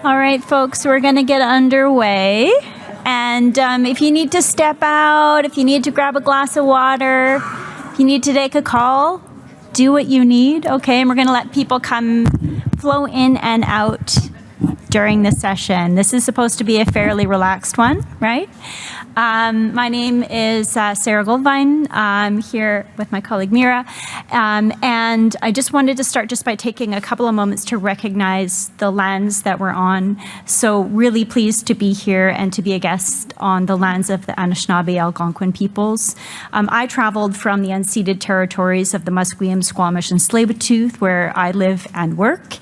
All right, folks, we're going to get underway. And if you need to step out, if you need to grab a glass of water, if you need to take a call, do what you need, okay? And we're going to let people flow in and out during the session. This is supposed to be a fairly relaxed one, right? My name is Sara Goldvine. I'm here with my colleague Meera. And I just wanted to start just by taking a couple of moments to recognize the lands that we're on. So really pleased to be here and to be a guest on the lands of the Anishinaabe Algonquin peoples. I traveled from the unceded territories of the Musqueam, Squamish, and Tsleil-Waututh, where I live and work.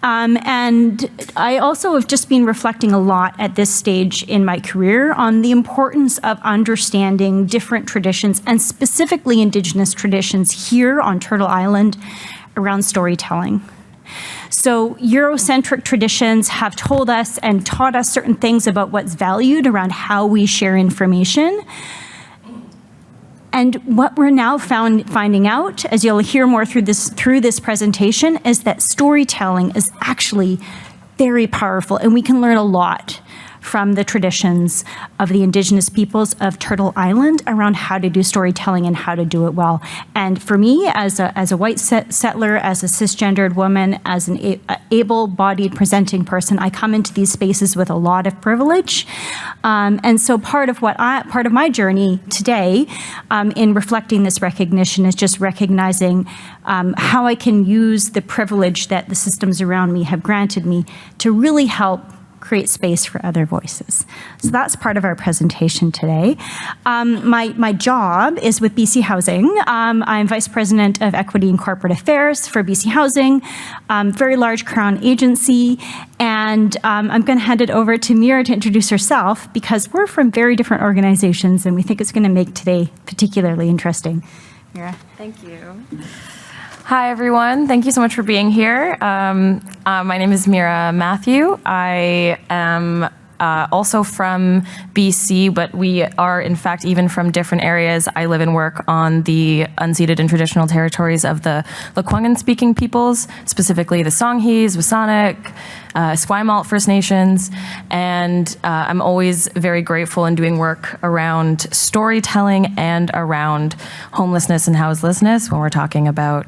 And I also have just been reflecting a lot at this stage in my career on the importance of understanding different traditions, and specifically Indigenous traditions here on Turtle Island around storytelling. So Eurocentric traditions have told us and taught us certain things about what's valued around how we share information. And what we're now finding out, as you'll hear more through this presentation, is that storytelling is actually very powerful, and we can learn a lot from the traditions of the Indigenous peoples of Turtle Island around how to do storytelling and how to do it well. And for me, as a white settler, as a cisgendered woman, as an able-bodied presenting person, I come into these spaces with a lot of privilege. And so part of my journey today in reflecting this recognition is just recognizing how I can use the privilege that the systems around me have granted me to really help create space for other voices. So that's part of our presentation today. My job is with BC Housing. I'm Vice President of Equity and Corporate Affairs for BC Housing, very large Crown agency. And I'm going to hand it over to Meera to introduce herself, because we're from very different organizations and we think it's going to make today particularly interesting. Meera. Thank you. Hi, everyone. Thank you so much for being here. My name is Meera Mathew. I am also from BC, but we are, in fact, even from different areas. I live and work on the unceded and traditional territories of the Lekwungen-speaking peoples, specifically the Songhees, Wasanic, Esquimalt First Nations, and I'm always very grateful in doing work around storytelling and around homelessness and houselessness when we're talking about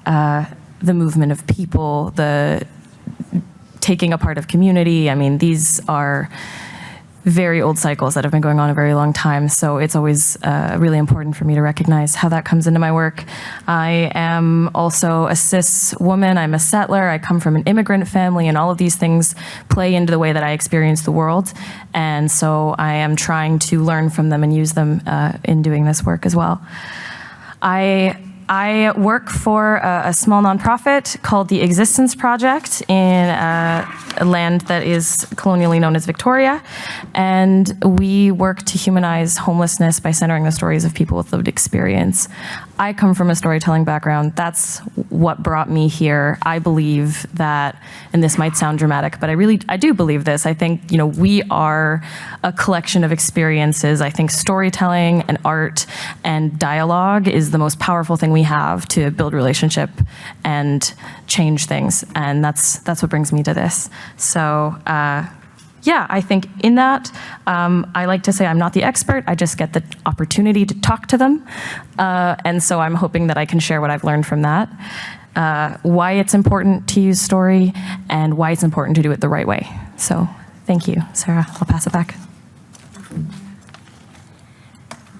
the movement of people, the taking a part of community. I mean, these are very old cycles that have been going on a very long time, so it's always really important for me to recognize how that comes into my work. I am also a cis woman, I'm a settler, I come from an immigrant family, and all of these things play into the way that I experience the world, and so I am trying to learn from them and use them in doing this work as well. I work for a small nonprofit called the Existence Project in a land that is colonially known as Victoria, and we work to humanize homelessness by centering the stories of people with lived experience. I come from a storytelling background. That's what brought me here. I believe that, and this might sound dramatic, but I do believe this. I think, we are a collection of experiences. I think storytelling and art and dialogue is the most powerful thing we have to build relationship and change things. And that's what brings me to this. So, yeah, I think in that, I like to say I'm not the expert, I just get the opportunity to talk to them. And so I'm hoping that I can share what I've learned from that, why it's important to use story, and why it's important to do it the right way. So thank you, Sara. I'll pass it back.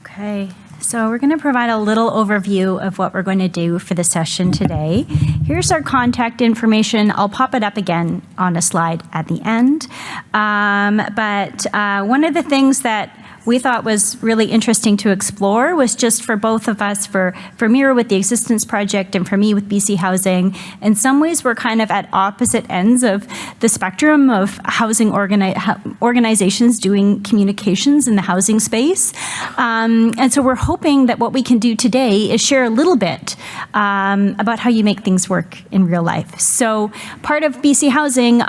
Okay. So we're going to provide a little overview of what we're going to do for the session today. Here's our contact information. I'll pop it up again on a slide at the end. But one of the things that we thought was really interesting to explore was just for both of us, for Meera with the Existence Project and for me with BC Housing. In some ways, we're kind of at opposite ends of the spectrum of housing organizations doing communications in the housing space. And so we're hoping that what we can do today is share a little bit about how you make things work in real life. So part of BC Housing,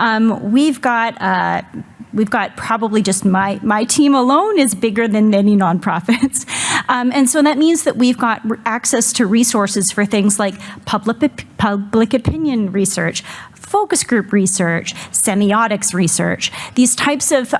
we've got probably just my team alone is bigger than many nonprofits. And so that means that we've got access to resources for things like public opinion research, focus group research, semiotics research. These types of,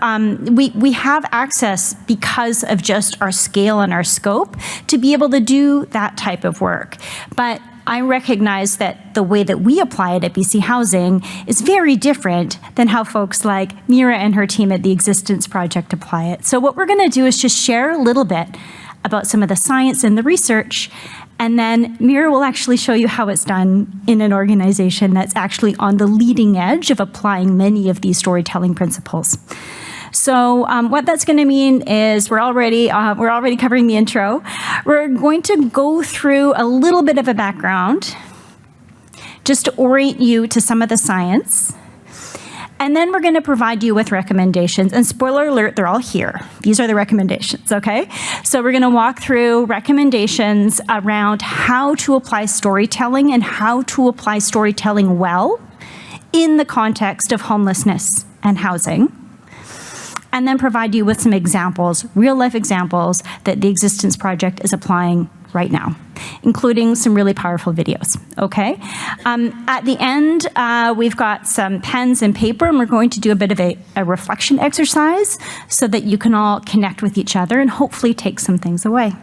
we have access because of just our scale and our scope to be able to do that type of work. But I recognize that the way that we apply it at BC Housing is very different than how folks like Meera and her team at the Existence Project apply it. So what we're going to do is just share a little bit about some of the science and the research, and then Meera will actually show you how it's done in an organization that's actually on the leading edge of applying many of these storytelling principles. So what that's going to mean is we're already covering the intro. We're going to go through a little bit of a background just to orient you to some of the science. And then we're going to provide you with recommendations. And spoiler alert, they're all here. These are the recommendations, okay? So we're going to walk through recommendations around how to apply storytelling and how to apply storytelling well in the context of homelessness and housing. And then provide you with some examples, real-life examples that the Existence Project is applying right now, including some really powerful videos, okay? At the end, we've got some pens and paper, and we're going to do a bit of a reflection exercise so that you can all connect with each other and hopefully take some things away.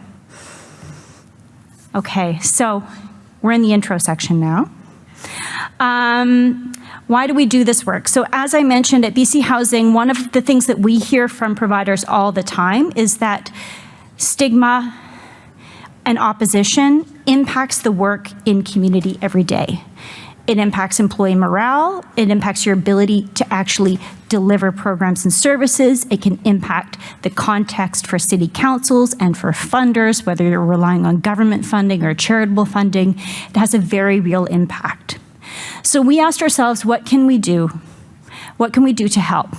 Okay, so we're in the intro section now. Why do we do this work? So as I mentioned, at BC Housing, one of the things that we hear from providers all the time is that stigma and opposition impacts the work in community every day. It impacts employee morale. It impacts your ability to actually deliver programs and services. It can impact the context for city councils and for funders, whether you're relying on government funding or charitable funding. It has a very real impact. So we asked ourselves, what can we do? What can we do to help?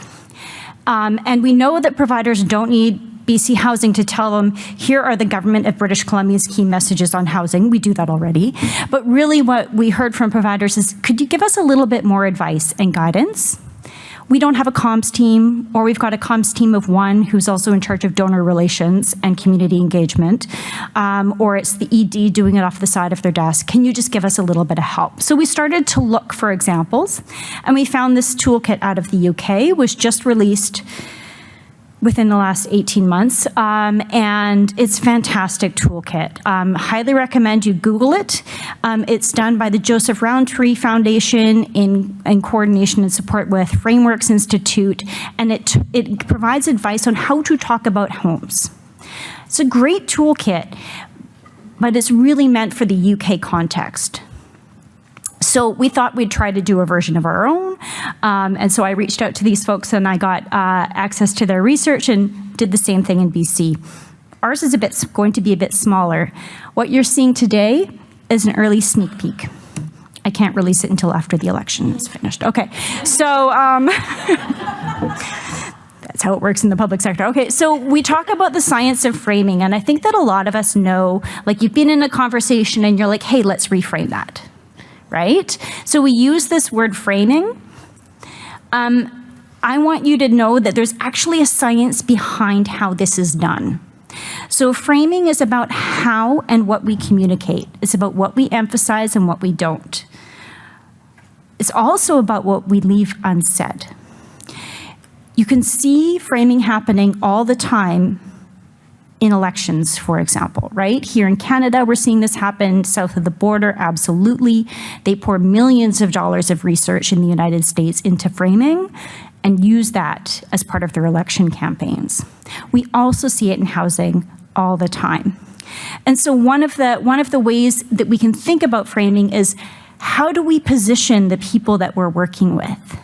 And we know that providers don't need BC Housing to tell them, here are the Government of British Columbia's key messages on housing. We do that already. But really what we heard from providers is, could you give us a little bit more advice and guidance? We don't have a comms team, or we've got a comms team of one who's also in charge of donor relations and community engagement, or it's the ED doing it off the side of their desk. Can you just give us a little bit of help? So we started to look for examples, and we found this toolkit out of the UK, was just released within the last 18 months, and it's a fantastic toolkit. Highly recommend you Google it. It's done by the Joseph Rowntree Foundation in coordination and support with Frameworks Institute, and it provides advice on how to talk about homes. It's a great toolkit, but it's really meant for the UK context. So we thought we'd try to do a version of our own. And so I reached out to these folks and I got access to their research and did the same thing in BC. Ours is going to be a bit smaller. What you're seeing today is an early sneak peek. I can't release it until after the election is finished. Okay, so that's how it works in the public sector. Okay, so we talk about the science of framing, and I think that a lot of us know, like you've been in a conversation and you're like, hey, let's reframe that. Right? So we use this word framing. I want you to know that there's actually a science behind how this is done. So framing is about how and what we communicate. It's about what we emphasize and what we don't. It's also about what we leave unsaid. You can see framing happening all the time in elections, for example, right? Here in Canada, we're seeing this happen south of the border, absolutely. They pour millions of dollars of research in the United States into framing and use that as part of their election campaigns. We also see it in housing all the time. And so one of the ways that we can think about framing is, how do we position the people that we're working with?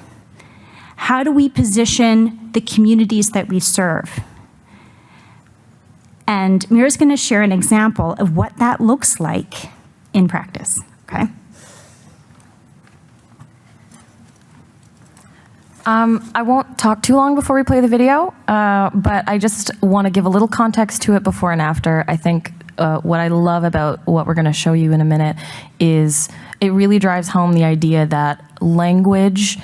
How do we position the communities that we serve? And Meera's going to share an example of what that looks like in practice, okay? I won't talk too long before we play the video, but I just want to give a little context to it before and after. I think what I love about what we're going to show you in a minute is it really drives home the idea that language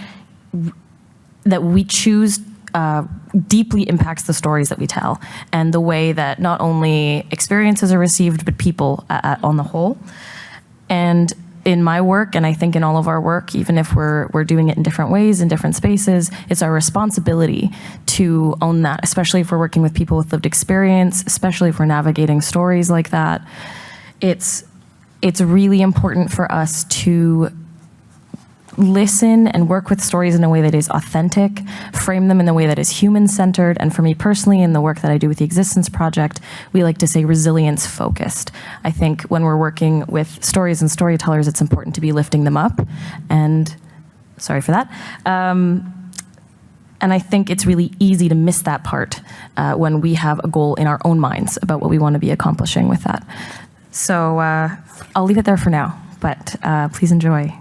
that we choose deeply impacts the stories that we tell and the way that not only experiences are received, but people on the whole. And in my work, and I think in all of our work, even if we're doing it in different ways, in different spaces, it's our responsibility to own that, especially if we're working with people with lived experience, especially if we're navigating stories like that. It's really important for us to listen and work with stories in a way that is authentic, frame them in a way that is human-centered, and for me personally, in the work that I do with the Existence Project, we like to say resilience-focused. I think when we're working with stories and storytellers, it's important to be lifting them up, and sorry for that. And I think it's really easy to miss that part when we have a goal in our own minds about what we want to be accomplishing with that. So I'll leave it there for now, but please enjoy.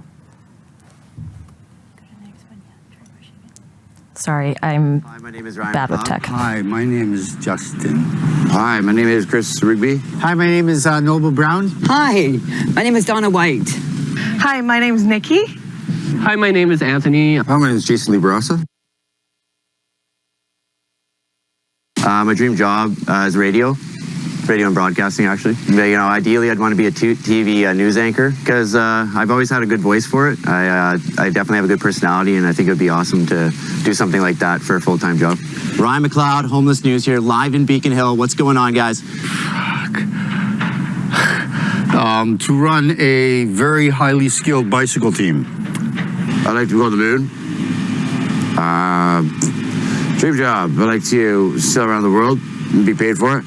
Sorry, I'm Hi, my name is Ryan bad with McLeod. tech. Hi, my name is Justin. Hi, my name is Chris Rigby. Hi, my name is Noble Brown. Hi, my name is Donna White. Hi, my name's Nikki. Hi, my name is Anthony. Hi, my name is Jason Lee Barassa. My dream job is radio and broadcasting, actually. But, you know, ideally, I'd want to be a TV news anchor because I've always had a good voice for it. I definitely have a good personality, and I think it would be awesome to do something like that for a full-time job. Ryan McLeod, Homeless News here, live in Beacon Hill. What's going on, guys? To run a very highly skilled bicycle team. I'd like to go to the moon. Dream job, I'd like to sail around the world and be paid for it.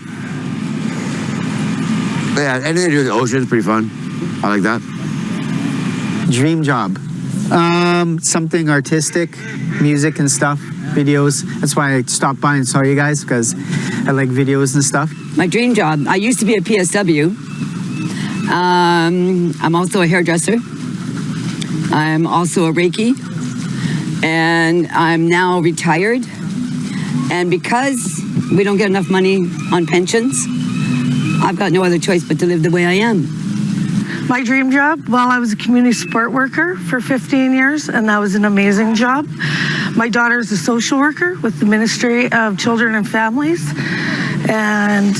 Yeah, anything to do with the ocean is pretty fun. I like that. Dream job. Something artistic, music and stuff, videos. That's why I stopped by and saw you guys, because I like videos and stuff. My dream job, I used to be a PSW. I'm also a hairdresser. I'm also a Reiki. And I'm now retired. And because we don't get enough money on pensions, I've got no other choice but to live the way I am. My dream job, well, I was a community support worker for 15 years, and that was an amazing job. My daughter is a social worker with the Ministry of Children and Families, and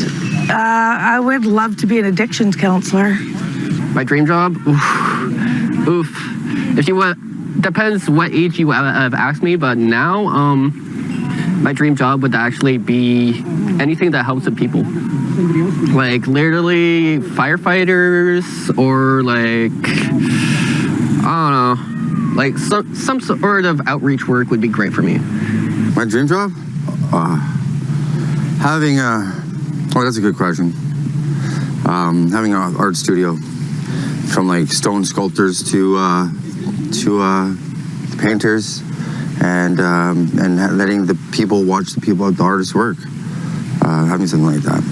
I would love to be an addictions counselor. My dream job? Oof. If you want, depends what age you have asked me, but now, my dream job would actually be anything that helps the people. Like literally firefighters or like, I don't know, like some sort of outreach work would be great for me. My dream job? Having a, oh, that's a good question. Having an art studio, from like stone sculptors to painters, and letting the people watch the people at the artists work. Having something like that.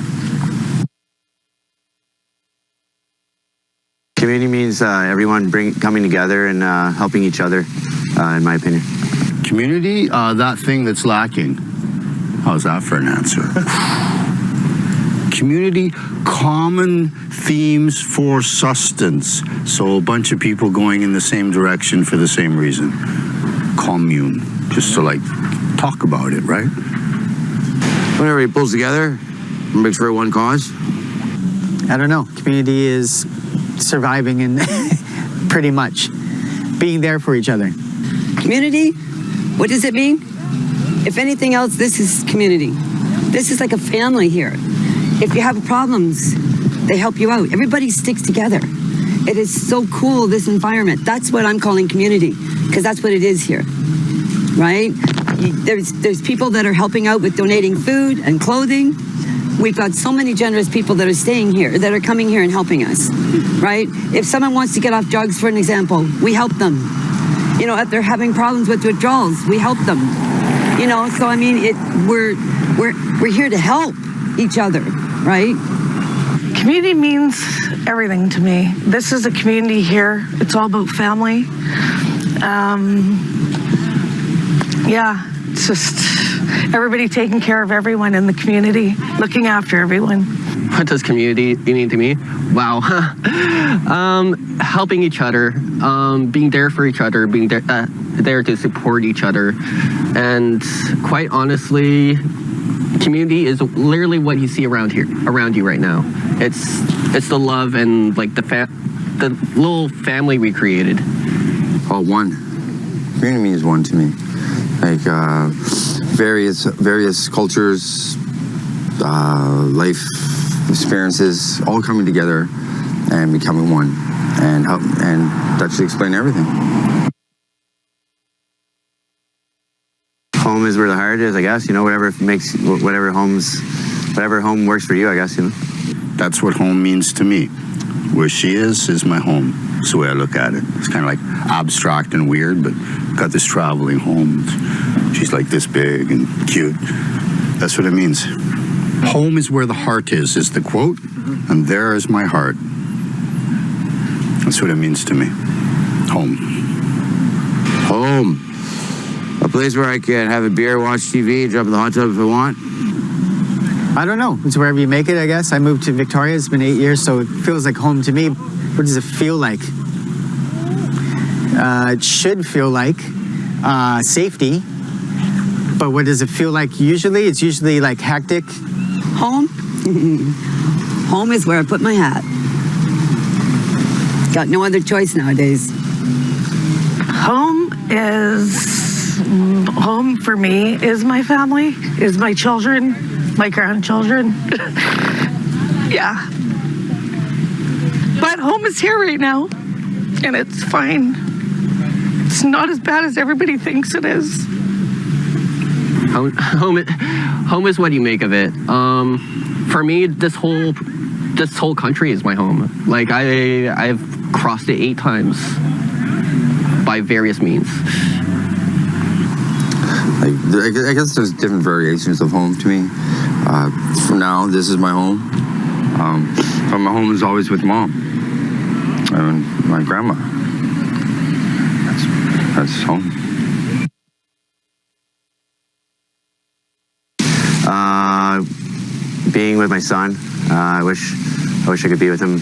Community means everyone coming together and helping each other, in my opinion. Community, that thing that's lacking. How's that for an answer? Community, common themes for sustenance. So a bunch of people going in the same direction for the same reason. Commune, just to like talk about it, right? When everybody pulls together and makes for one cause. I don't know. Community is surviving and pretty much being there for each other. Community, what does it mean? If anything else, this is community. This is like a family here. If you have problems, they help you out. Everybody sticks together. It is so cool, this environment. That's what I'm calling community, because that's what it is here, right? There's people that are helping out with donating food and clothing. We've got so many generous people that are staying here, that are coming here and helping us, right? If someone wants to get off drugs, for an example, we help them. You know, if they're having problems with withdrawals, we help them. You know, so I mean, we're here to help each other, right? Community means everything to me. This is a community here. It's all about family. Yeah, it's just everybody taking care of everyone in the community, looking after everyone. What does community mean to me? Wow. Helping each other, being there for each other, being there to support each other. And quite honestly, community is literally what you see around you right now. It's the love and like the little family we created. Oh, one. Community means one to me. Like various cultures, life experiences, all coming together and becoming one, and that should explain everything. Home is where the heart is, I guess. You know, whatever home works for you, I guess. You know. That's what home means to me. Where she is my home. That's the way I look at it. It's kind of like abstract and weird, but got this traveling home. She's like this big and cute. That's what it means. Home is where the heart is the quote, and there is my heart. That's what it means to me. Home. Home. A place where I can have a beer, watch TV, jump in the hot tub if I want. I don't know. It's wherever you make it, I guess. I moved to Victoria. It's been 8 years, so it feels like home to me. What does it feel like? It should feel like safety. But what does it feel like usually? It's usually like hectic. Home? Home is where I put my hat. Got no other choice nowadays. Home for me is my family, is my children, my grandchildren. Yeah. But home is here right now, and it's fine. It's not as bad as everybody thinks it is. Home is what you make of it. For me, this whole country is my home. Like I've crossed it 8 times by various means. Like, I guess there's different variations of home to me. For now, this is my home. But my home is always with Mom and my grandma. That's home. Being with my son. I wish I could be with him.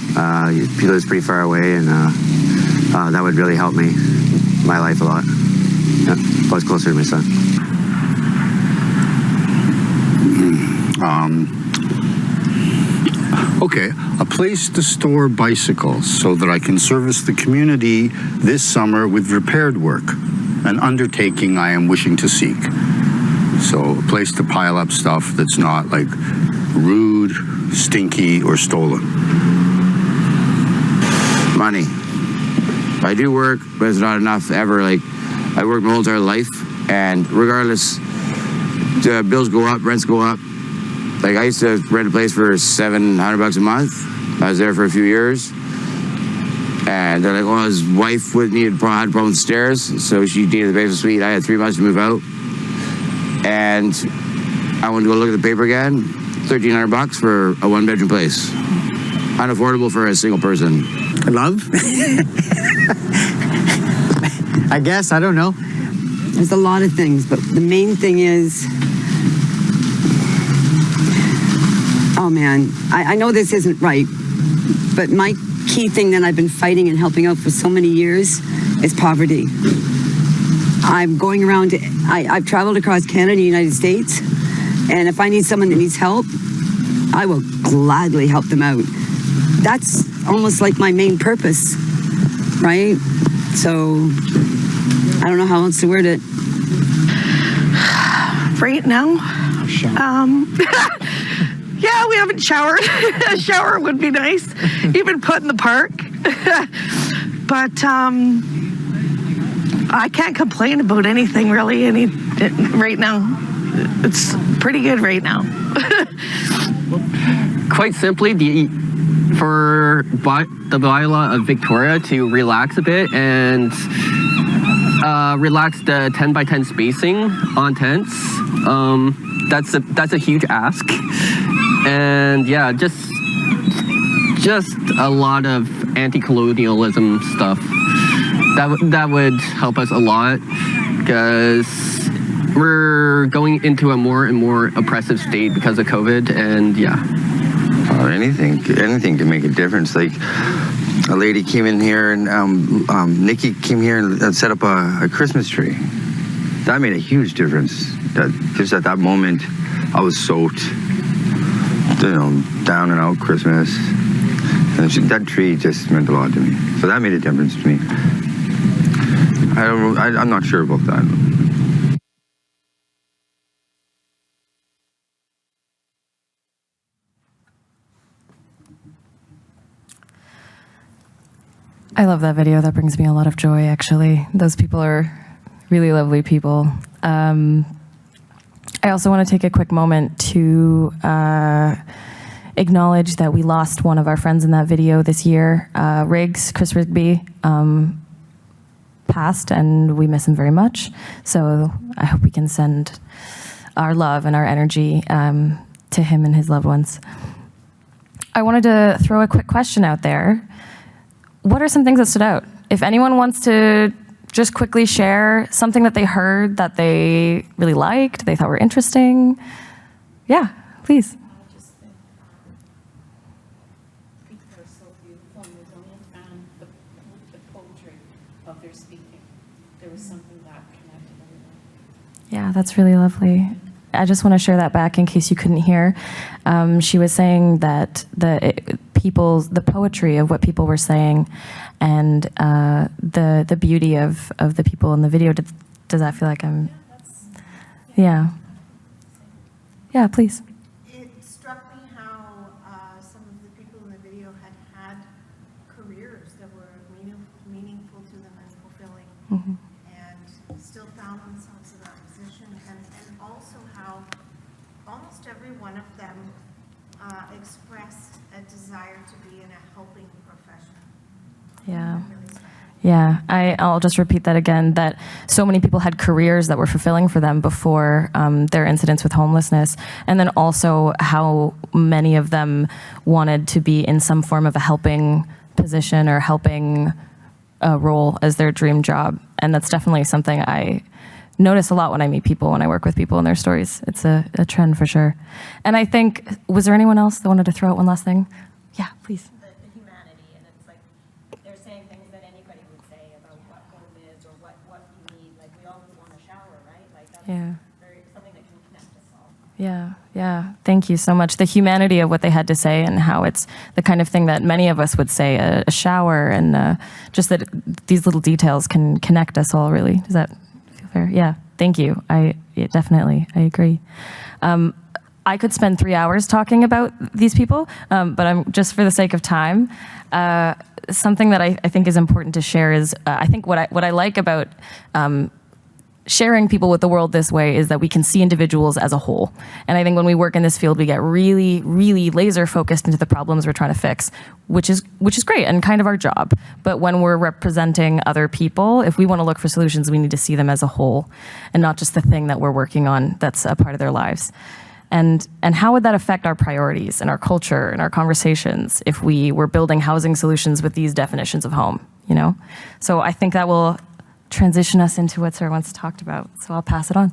He lives pretty far away, and that would really help my life a lot. Yeah, I was closer to my son. Okay, a place to store bicycles so that I can service the community this summer with repaired work, an undertaking I am wishing to seek. So a place to pile up stuff that's not like rude, stinky, or stolen. Money. I do work, but it's not enough ever. Like, I worked my whole entire life, and regardless, the bills go up, rents go up. Like, I used to rent a place for $700 a month. I was there for a few years. And they're like, well, his wife had problems with stairs, so she needed the basement suite. I had 3 months to move out. And I wanted to go look at the paper again. $1,300 for a 1-bedroom place. Unaffordable for a single person. Love? I guess, I don't know. There's a lot of things, but the main thing is, oh man, I know this isn't right, but my key thing that I've been fighting and helping out for so many years is poverty. I'm going around, I've traveled across Canada and the United States, and if I need someone that needs help, I will gladly help them out. That's almost like my main purpose, right? So, I don't know how else to word it. Right now, yeah, we haven't showered. A shower would be nice, even put in the park. But I can't complain about anything really. Right now, it's pretty good right now. Quite simply, for the bylaw of Victoria to relax a bit and relax the 10 by 10 spacing on tents. That's a huge ask, and yeah, just a lot of anti-colonialism stuff. That would help us a lot, because we're going into a more and more oppressive state because of COVID, and yeah. Anything can make a difference. Like, a lady came in here, and Nikki came here and set up a Christmas tree. That made a huge difference. Just at that moment, I was soaked, down and out Christmas. And that tree just meant a lot to me. So that made a difference to me. I'm not sure about that. I love that video. That brings me a lot of joy, actually. Those people are really lovely people. I also want to take a quick moment to acknowledge that we lost one of our friends in that video this year. Chris Rigby, passed, and we miss him very much. So I hope we can send our love and our energy to him and his loved ones. I wanted to throw a quick question out there. What are some things that stood out? If anyone wants to just quickly share something that they heard that they really liked, they thought were interesting, yeah, please. I think they're so beautiful and resilient, and the poetry of their speaking. There was something that connected everyone. Yeah, that's really lovely. I just want to share that back in case you couldn't hear. She was saying that the poetry of what people were saying and the beauty of the people in the video. Does that feel like I'm? Yeah. Yeah, please. It struck me how some of the people in the video had careers that were meaningful to them and fulfilling. Mm-hmm. And still found themselves in that position, and also how almost every one of them expressed a desire to be in a helping profession. Yeah. Yeah, I'll just repeat that again, that so many people had careers that were fulfilling for them before their incidents with homelessness, and then also how many of them wanted to be in some form of a helping position or helping role as their dream job. And that's definitely something I notice a lot when I meet people, when I work with people and their stories. It's a trend for sure. And I think, was there anyone else that wanted to throw out one last thing? Yeah, please. The humanity, and it's like they're saying things that anybody would say about what home is or what you need. Like, we all want a shower, right? Like, that's something that can connect us all. Yeah. Thank you so much. The humanity of what they had to say and how it's the kind of thing that many of us would say, a shower, and just that these little details can connect us all, really. Does that feel fair? Yeah, thank you. Definitely, I agree. I could spend 3 hours talking about these people, but I'm just for the sake of time. Something that I think is important to share is I think what I like about sharing people with the world this way is that we can see individuals as a whole. And I think when we work in this field, we get really, really laser focused into the problems we're trying to fix, which is great and kind of our job. But when we're representing other people, if we want to look for solutions, we need to see them as a whole and not just the thing that we're working on that's a part of their lives. And how would that affect our priorities and our culture and our conversations if we were building housing solutions with these definitions of home, you know? So I think that will transition us into what Sara once talked about. So I'll pass it on.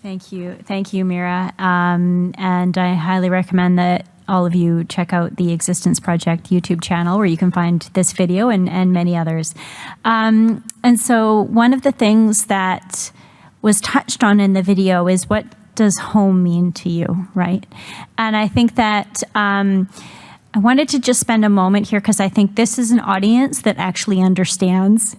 Thank you, Meera. And I highly recommend that all of you check out the Existence Project YouTube channel, where you can find this video and many others. And so one of the things that was touched on in the video is, what does home mean to you, right? And I think that I wanted to just spend a moment here, because I think this is an audience that actually understands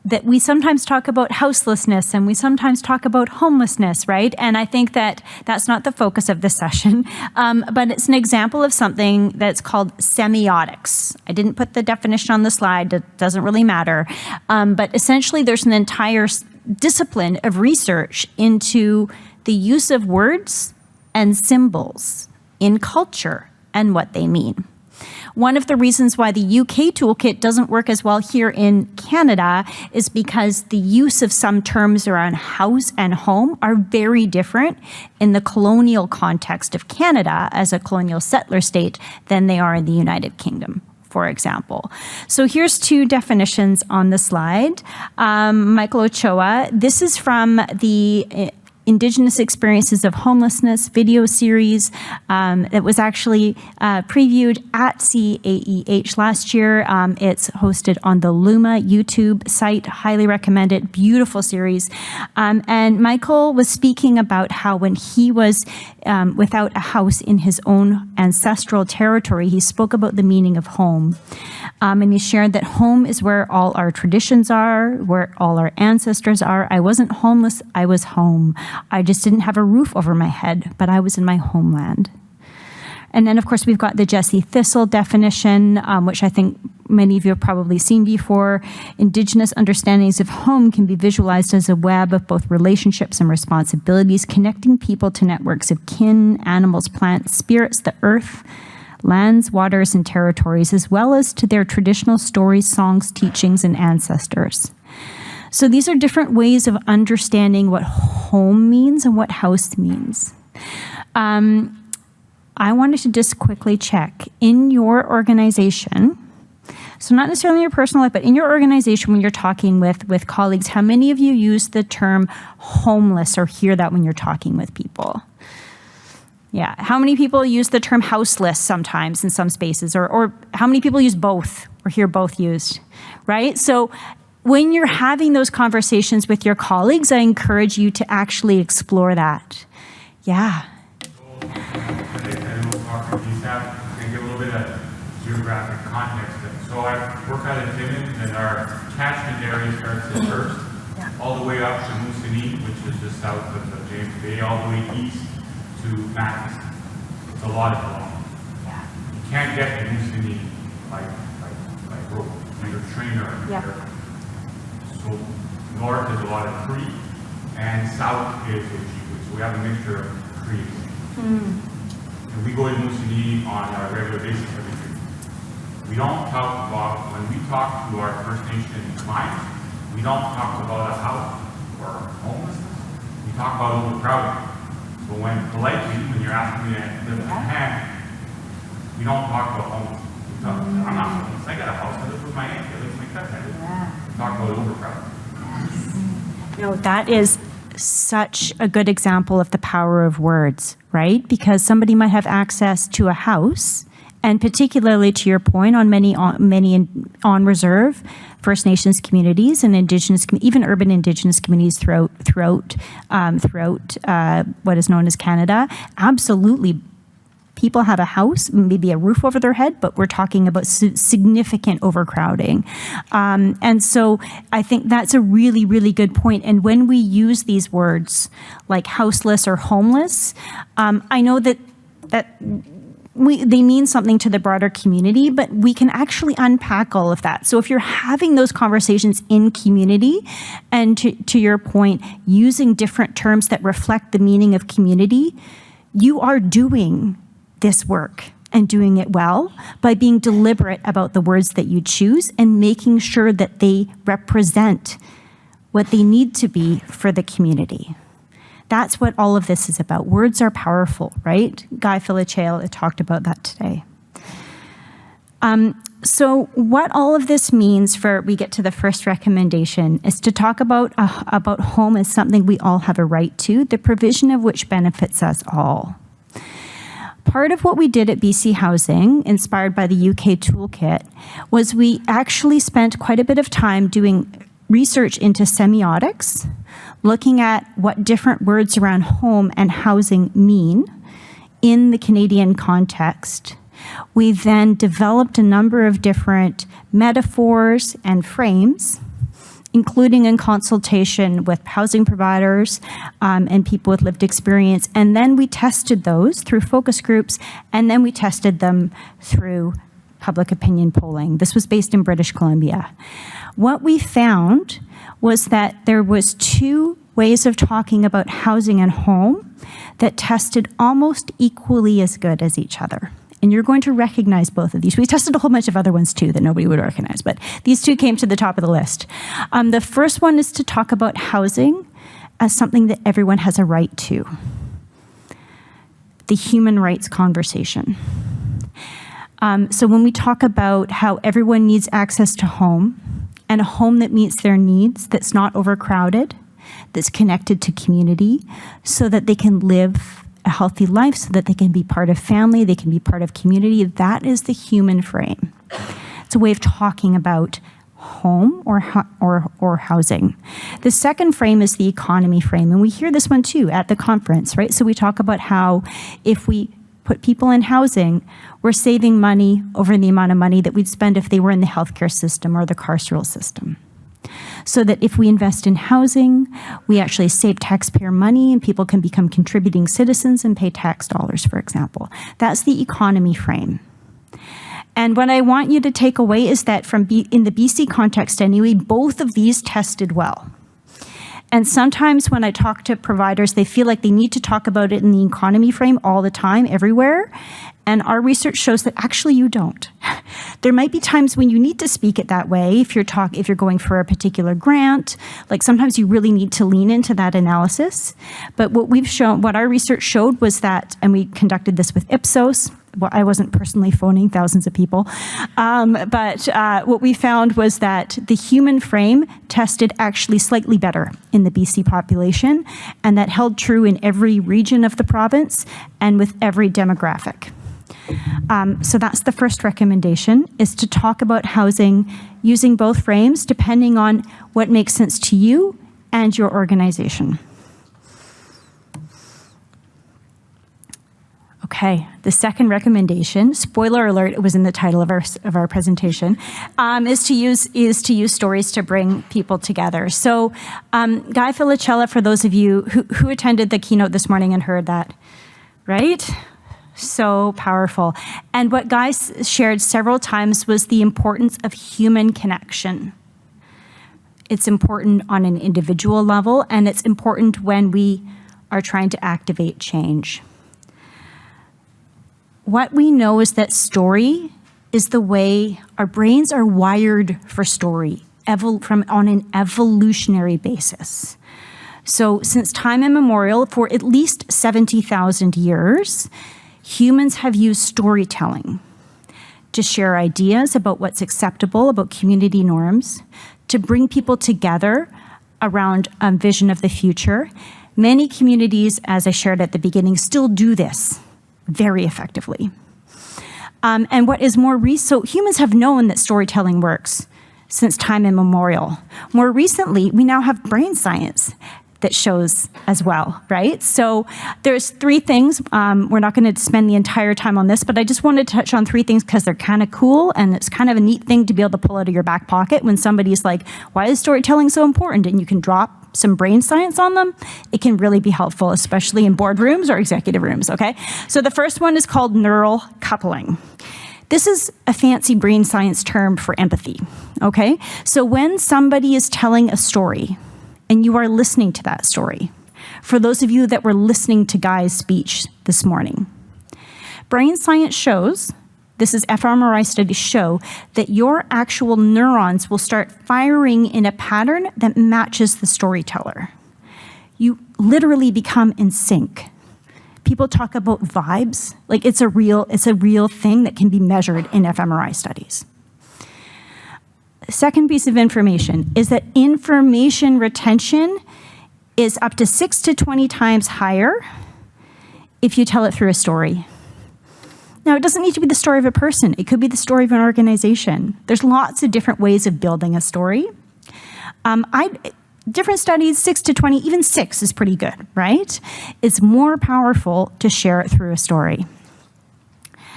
that we sometimes talk about houselessness and we sometimes talk about homelessness, right? And I think that that's not the focus of this session, but it's an example of something that's called semiotics. I didn't put the definition on the slide, it doesn't really matter, but essentially there's an entire discipline of research into the use of words and symbols in culture and what they mean. One of the reasons why the UK toolkit doesn't work as well here in Canada is because the use of some terms around house and home are very different in the colonial context of Canada as a colonial settler state than they are in the United Kingdom, for example. So here's two definitions on the slide. Michael Ochoa, this is from the Indigenous Experiences of Homelessness video series that was actually previewed at CAEH last year. It's hosted on the Luma YouTube site. Highly recommend it. Beautiful series. And Michael was speaking about how when he was without a house in his own ancestral territory, he spoke about the meaning of home. And he shared that home is where all our traditions are, where all our ancestors are. I wasn't homeless, I was home. I just didn't have a roof over my head, but I was in my homeland. And then, of course, we've got the Jesse Thistle definition, which I think many of you have probably seen before. Indigenous understandings of home can be visualized as a web of both relationships and responsibilities, connecting people to networks of kin, animals, plants, spirits, the earth, lands, waters, and territories, as well as to their traditional stories, songs, teachings, and ancestors. So these are different ways of understanding what home means and what house means. I wanted to just quickly check in your organization, so not necessarily in your personal life, but in your organization when you're talking with colleagues, how many of you use the term homeless or hear that when you're talking with people? Yeah, how many people use the term houseless sometimes in some spaces, or how many people use both or hear both used, right? So when you're having those conversations with your colleagues, I encourage you to actually explore that. Yeah. Give a little bit of geographic context. So I work at Attendees, and our catchment area starts at Hearst, all the way up to Moosonee, which is just south of the James Bay, all the way east to Mathew. It's a lot of kilometers. You can't get to Moosonee by road, either train or airplane. So north is a lot of Cree, and south is Ojibwe. So we have a mixture of Crees. And we go to Moosonee on a regular basis every year. We don't talk about, when we talk to our First Nation clients, we don't talk about a house or homelessness. We talk about overcrowding. So when politely, when you're asking me to live in a hand, we don't talk about homelessness. We talk, I'm not homeless, I got a house, I live with my aunt, I live with my cousin. We talk about overcrowding. No, that is such a good example of the power of words, right? Because somebody might have access to a house, and particularly to your point, on many on reserve First Nations communities and Indigenous, even urban Indigenous communities throughout what is known as Canada. Absolutely, people have a house, maybe a roof over their head, but we're talking about significant overcrowding. And so I think that's a really, really good point. And when we use these words like houseless or homeless, I know that they mean something to the broader community, but we can actually unpack all of that. So if you're having those conversations in community, and to your point, using different terms that reflect the meaning of community, you are doing this work and doing it well by being deliberate about the words that you choose and making sure that they represent what they need to be for the community. That's what all of this is about. Words are powerful, right? Guy Filichale talked about that today. So what all of this means we get to the first recommendation is to talk about home as something we all have a right to, the provision of which benefits us all. Part of what we did at BC Housing, inspired by the UK toolkit, was we actually spent quite a bit of time doing research into semiotics, looking at what different words around home and housing mean in the Canadian context. We then developed a number of different metaphors and frames, including in consultation with housing providers and people with lived experience. And then we tested those through focus groups, and then we tested them through public opinion polling. This was based in British Columbia. What we found was that there was two ways of talking about housing and home that tested almost equally as good as each other. And you're going to recognize both of these. We tested a whole bunch of other ones too that nobody would recognize, but these two came to the top of the list. The first one is to talk about housing as something that everyone has a right to. The human rights conversation. So when we talk about how everyone needs access to home, and a home that meets their needs, that's not overcrowded, that's connected to community so that they can live a healthy life, so that they can be part of family, they can be part of community. That is the human frame. It's a way of talking about home or housing. The second frame is the economy frame, and we hear this one too at the conference, right? So we talk about how if we put people in housing, we're saving money over the amount of money that we'd spend if they were in the healthcare system or the carceral system. So that if we invest in housing, we actually save taxpayer money and people can become contributing citizens and pay tax dollars, for example. That's the economy frame. And what I want you to take away is that in the BC context anyway, both of these tested well. And sometimes when I talk to providers, they feel like they need to talk about it in the economy frame all the time, everywhere. And our research shows that actually you don't. There might be times when you need to speak it that way if you're going for a particular grant. Like sometimes you really need to lean into that analysis. But what our research showed was that, and we conducted this with Ipsos. Well, I wasn't personally phoning thousands of people, but what we found was that the human frame tested actually slightly better in the BC population, and that held true in every region of the province and with every demographic. So that's the first recommendation, is to talk about housing using both frames depending on what makes sense to you and your organization. Okay, the second recommendation, spoiler alert, it was in the title of our presentation, is to use stories to bring people together. So Guy Filicella, for those of you who attended the keynote this morning and heard that, right? So powerful. And what Guy shared several times was the importance of human connection. It's important on an individual level, and it's important when we are trying to activate change. What we know is that story is the way our brains are wired for story on an evolutionary basis. So since time immemorial, for at least 70,000 years, humans have used storytelling to share ideas about what's acceptable, about community norms, to bring people together around a vision of the future. Many communities, as I shared at the beginning, still do this very effectively. And what is more recent, so humans have known that storytelling works since time immemorial. More recently, we now have brain science that shows as well, right? So there's three things. We're not going to spend the entire time on this, but I just want to touch on three things because they're kind of cool, and it's kind of a neat thing to be able to pull out of your back pocket when somebody's like, why is storytelling so important? And you can drop some brain science on them. It can really be helpful, especially in boardrooms or executive rooms, okay? So the first one is called neural coupling. This is a fancy brain science term for empathy, okay? So when somebody is telling a story, and you are listening to that story, for those of you that were listening to Guy's speech this morning, brain science shows, this is fMRI studies show, that your actual neurons will start firing in a pattern that matches the storyteller. You literally become in sync. People talk about vibes, like it's a real thing that can be measured in fMRI studies. Second piece of information is that information retention is up to 6 to 20 times higher if you tell it through a story. Now, it doesn't need to be the story of a person. It could be the story of an organization. There's lots of different ways of building a story. Different studies, 6 to 20, even 6 is pretty good, right? It's more powerful to share it through a story.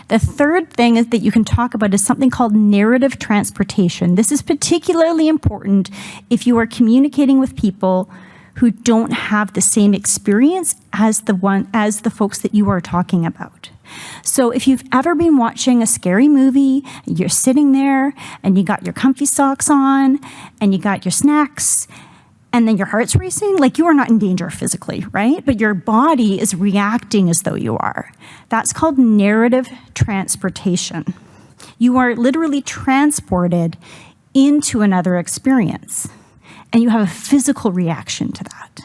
The third thing is that you can talk about is something called narrative transportation. This is particularly important if you are communicating with people who don't have the same experience as the folks that you are talking about. So if you've ever been watching a scary movie, you're sitting there and you got your comfy socks on and you got your snacks, and then your heart's racing, like you are not in danger physically, right? But your body is reacting as though you are. That's called narrative transportation. You are literally transported into another experience, and you have a physical reaction to that.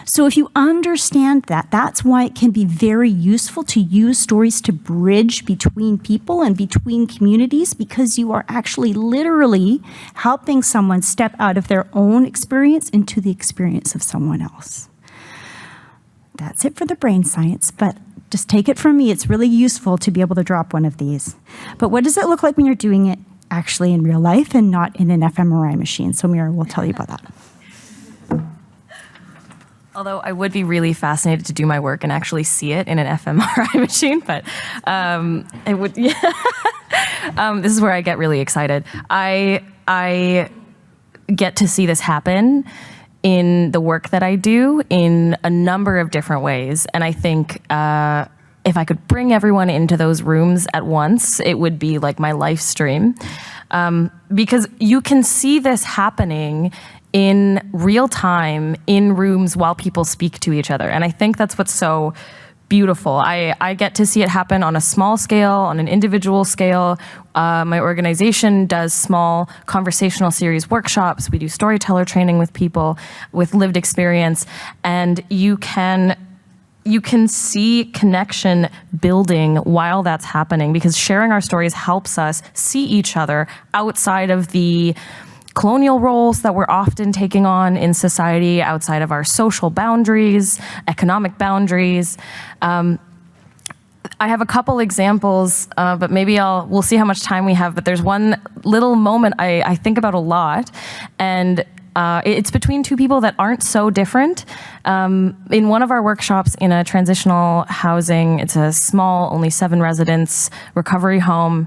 So if you understand that, that's why it can be very useful to use stories to bridge between people and between communities, because you are actually literally helping someone step out of their own experience into the experience of someone else. That's it for the brain science, but just take it from me, it's really useful to be able to drop one of these. But what does it look like when you're doing it actually in real life and not in an fMRI machine? So Meera will tell you about that. Although I would be really fascinated to do my work and actually see it in an fMRI machine, but it would. Yeah. This is where I get really excited. I get to see this happen in the work that I do in a number of different ways, and I think if I could bring everyone into those rooms at once, it would be like my life stream, because you can see this happening in real time in rooms while people speak to each other. And I think that's what's so beautiful. I get to see it happen on a small scale, on an individual scale. My organization does small conversational series workshops. We do storyteller training with people with lived experience. And you can see connection building while that's happening, because sharing our stories helps us see each other outside of the colonial roles that we're often taking on in society, outside of our social boundaries, economic boundaries. I have a couple examples, but maybe we'll see how much time we have. But there's one little moment I think about a lot, and it's between two people that aren't so different. In one of our workshops in a transitional housing, it's a small, only 7 residents recovery home,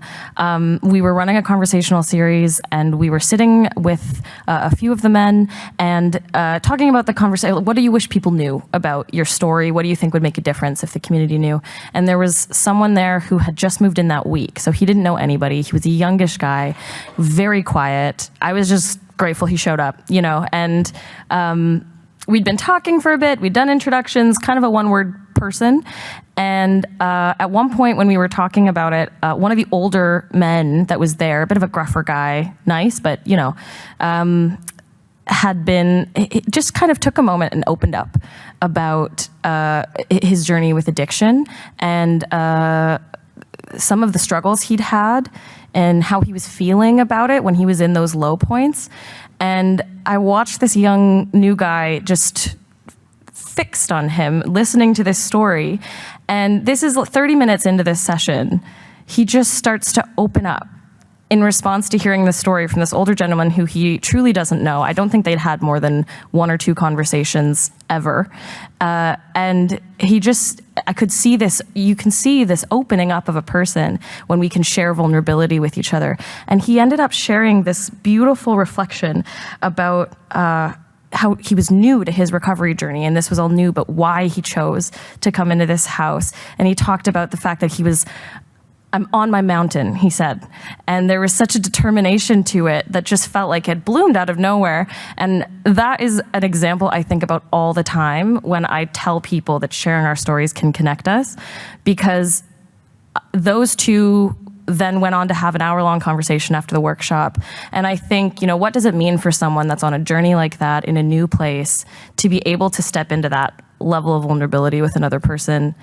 we were running a conversational series, and we were sitting with a few of the men and talking about the conversation. What do you wish people knew about your story? What do you think would make a difference if the community knew? And there was someone there who had just moved in that week, so he didn't know anybody. He was a youngish guy, very quiet. I was just grateful he showed up, and we'd been talking for a bit, we'd done introductions, kind of a one-word person, and at one point when we were talking about it, one of the older men that was there, a bit of a gruffer guy, nice, but it just kind of took a moment and opened up about his journey with addiction and some of the struggles he'd had and how he was feeling about it when he was in those low points. And I watched this young new guy just fixed on him, listening to this story. And this is 30 minutes into this session. He just starts to open up in response to hearing the story from this older gentleman who he truly doesn't know. I don't think they'd had more than 1 or 2 conversations ever. And I could see this, you can see this opening up of a person when we can share vulnerability with each other. And he ended up sharing this beautiful reflection about how he was new to his recovery journey, and this was all new, but why he chose to come into this house. And he talked about the fact that I'm on my mountain, he said. And there was such a determination to it that just felt like it bloomed out of nowhere. And that is an example I think about all the time when I tell people that sharing our stories can connect us, because those two then went on to have an hour-long conversation after the workshop. And I think, what does it mean for someone that's on a journey like that in a new place to be able to step into that level of vulnerability with another person?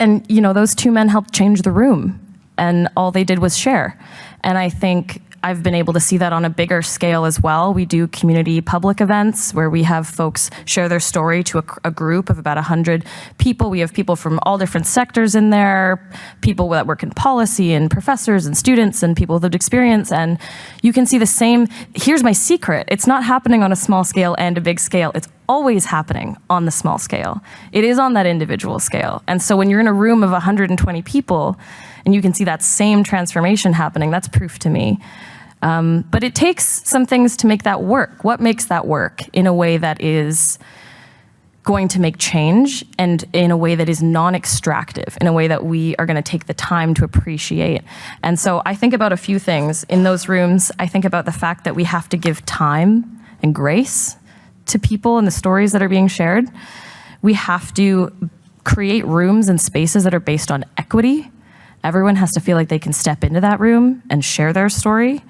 And, those 2 men helped change the room, and all they did was share. And I think I've been able to see that on a bigger scale as well. We do community public events where we have folks share their story to a group of about 100 people. We have people from all different sectors in there, people that work in policy and professors and students and people with lived experience. And you can see the same, here's my secret. It's not happening on a small scale and a big scale. It's always happening on the small scale. It is on that individual scale. And so when you're in a room of 120 people and you can see that same transformation happening, that's proof to me. But it takes some things to make that work. What makes that work in a way that is going to make change and in a way that is non-extractive, in a way that we are going to take the time to appreciate? And so I think about a few things. In those rooms, I think about the fact that we have to give time and grace to people and the stories that are being shared. We have to create rooms and spaces that are based on equity. Everyone has to feel like they can step into that room and share their story.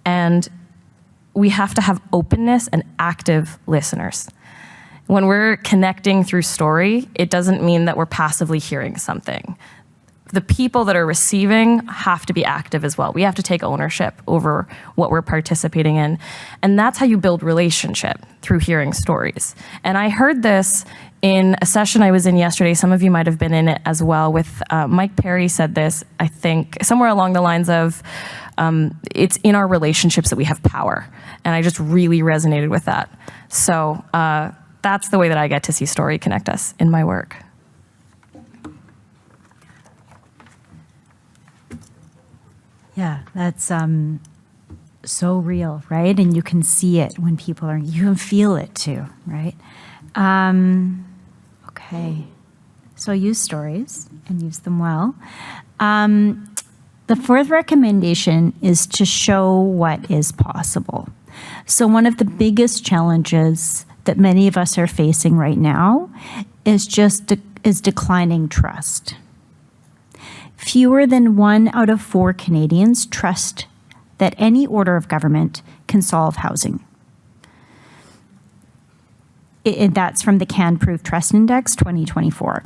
And we have to have openness and active listeners. When we're connecting through story, it doesn't mean that we're passively hearing something. The people that are receiving have to be active as well. We have to take ownership over what we're participating in. And that's how you build relationship, through hearing stories. And I heard this in a session I was in yesterday. Some of you might have been in it as well with Mike Perry said this, I think, somewhere along the lines of, it's in our relationships that we have power. And I just really resonated with that. So that's the way that I get to see story connect us in my work. Yeah, that's so real, right? And you can see it when people are, you can feel it too, right? Okay, so use stories and use them well. The fourth recommendation is to show what is possible. So one of the biggest challenges that many of us are facing right now is declining trust. Fewer than 1 out of 4 Canadians trust that any order of government can solve housing. That's from the Can Prove Trust Index 2024.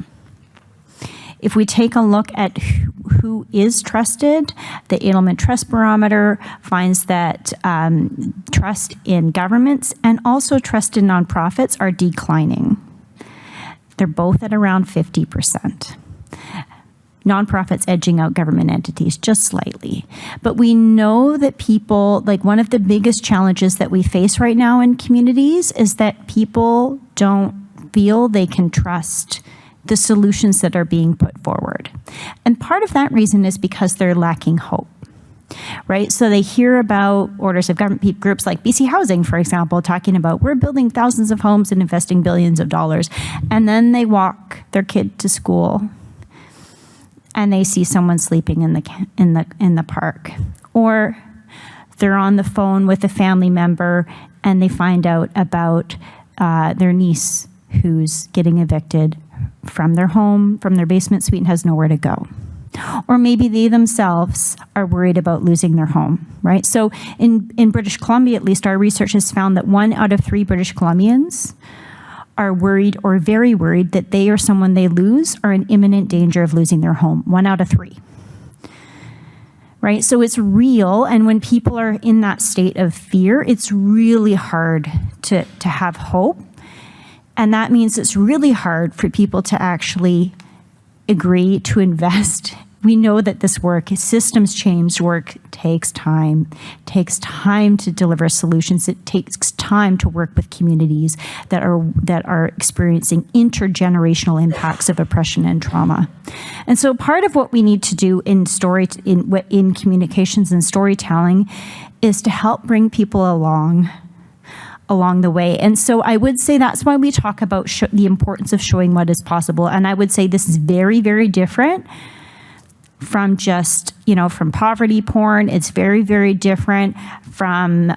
If we take a look at who is trusted, the Edelman Trust Barometer finds that trust in governments and also trust in nonprofits are declining. They're both at around 50%. Nonprofits edging out government entities just slightly. But we know that people, like one of the biggest challenges that we face right now in communities is that people don't feel they can trust the solutions that are being put forward. And part of that reason is because they're lacking hope, right? So they hear about orders of government, groups like BC Housing, for example, talking about we're building thousands of homes and investing billions of dollars. And then they walk their kid to school and they see someone sleeping in the park, or they're on the phone with a family member and they find out about their niece who's getting evicted from their home, from their basement suite, and has nowhere to go. Or maybe they themselves are worried about losing their home, right? So in British Columbia, at least, our research has found that 1 out of 3 British Columbians are worried or very worried that they or someone they lose are in imminent danger of losing their home. 1 out of 3. Right? So it's real, and when people are in that state of fear, it's really hard to have hope. And that means it's really hard for people to actually agree to invest. We know that this work, systems change work, takes time to deliver solutions. It takes time to work with communities that are experiencing intergenerational impacts of oppression and trauma. And so part of what we need to do in communications and storytelling is to help bring people along the way. And so I would say that's why we talk about the importance of showing what is possible. And I would say this is very, very different from just, from poverty porn. It's very, very different from,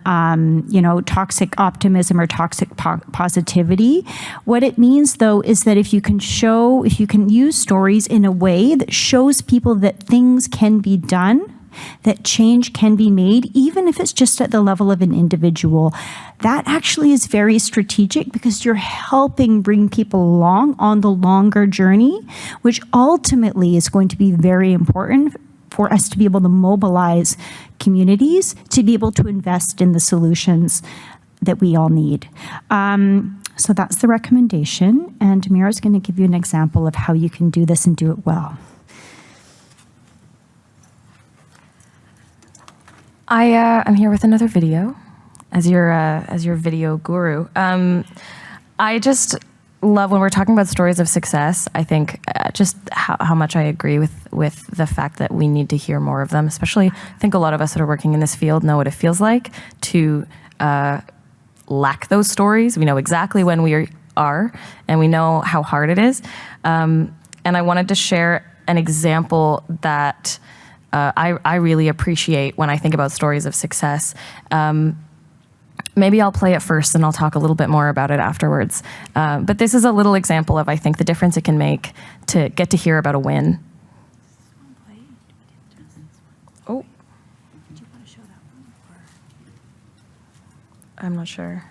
toxic optimism or toxic positivity. What it means, though, is that if you can use stories in a way that shows people that things can be done, that change can be made, even if it's just at the level of an individual, that actually is very strategic because you're helping bring people along on the longer journey, which ultimately is going to be very important for us to be able to mobilize communities to be able to invest in the solutions that we all need. So that's the recommendation, and Meera is going to give you an example of how you can do this and do it well. I'm here with another video as your video guru. I just love when we're talking about stories of success. I think just how much I agree with the fact that we need to hear more of them. Especially, I think a lot of us that are working in this field know what it feels like to lack those stories. We know exactly when we are, and we know how hard it is. And I wanted to share an example that I really appreciate when I think about stories of success. Maybe I'll play it first and I'll talk a little bit more about it afterwards. But this is a little example of, I think, the difference it can make to get to hear about a win. Oh. I'm not sure.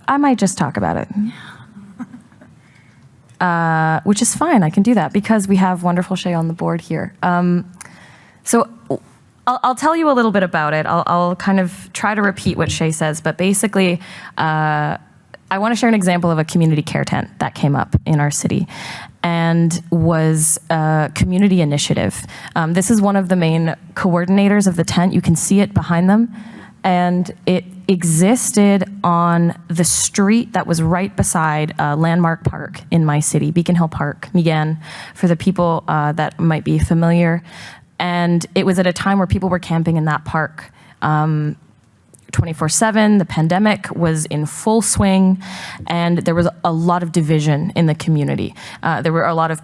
I might just talk about it. Which is fine, I can do that because we have wonderful Shay on the board here. So I'll tell you a little bit about it. I'll kind of try to repeat what Shay says, but basically, I want to share an example of a community care tent that came up in our city and was a community initiative. This is one of the main coordinators of the tent. You can see it behind them. And it existed on the street that was right beside a landmark park in my city, Beacon Hill Park, Megan, for the people that might be familiar. And it was at a time where people were camping in that park 24/7. The pandemic was in full swing, and there was a lot of division in the community. There were a lot of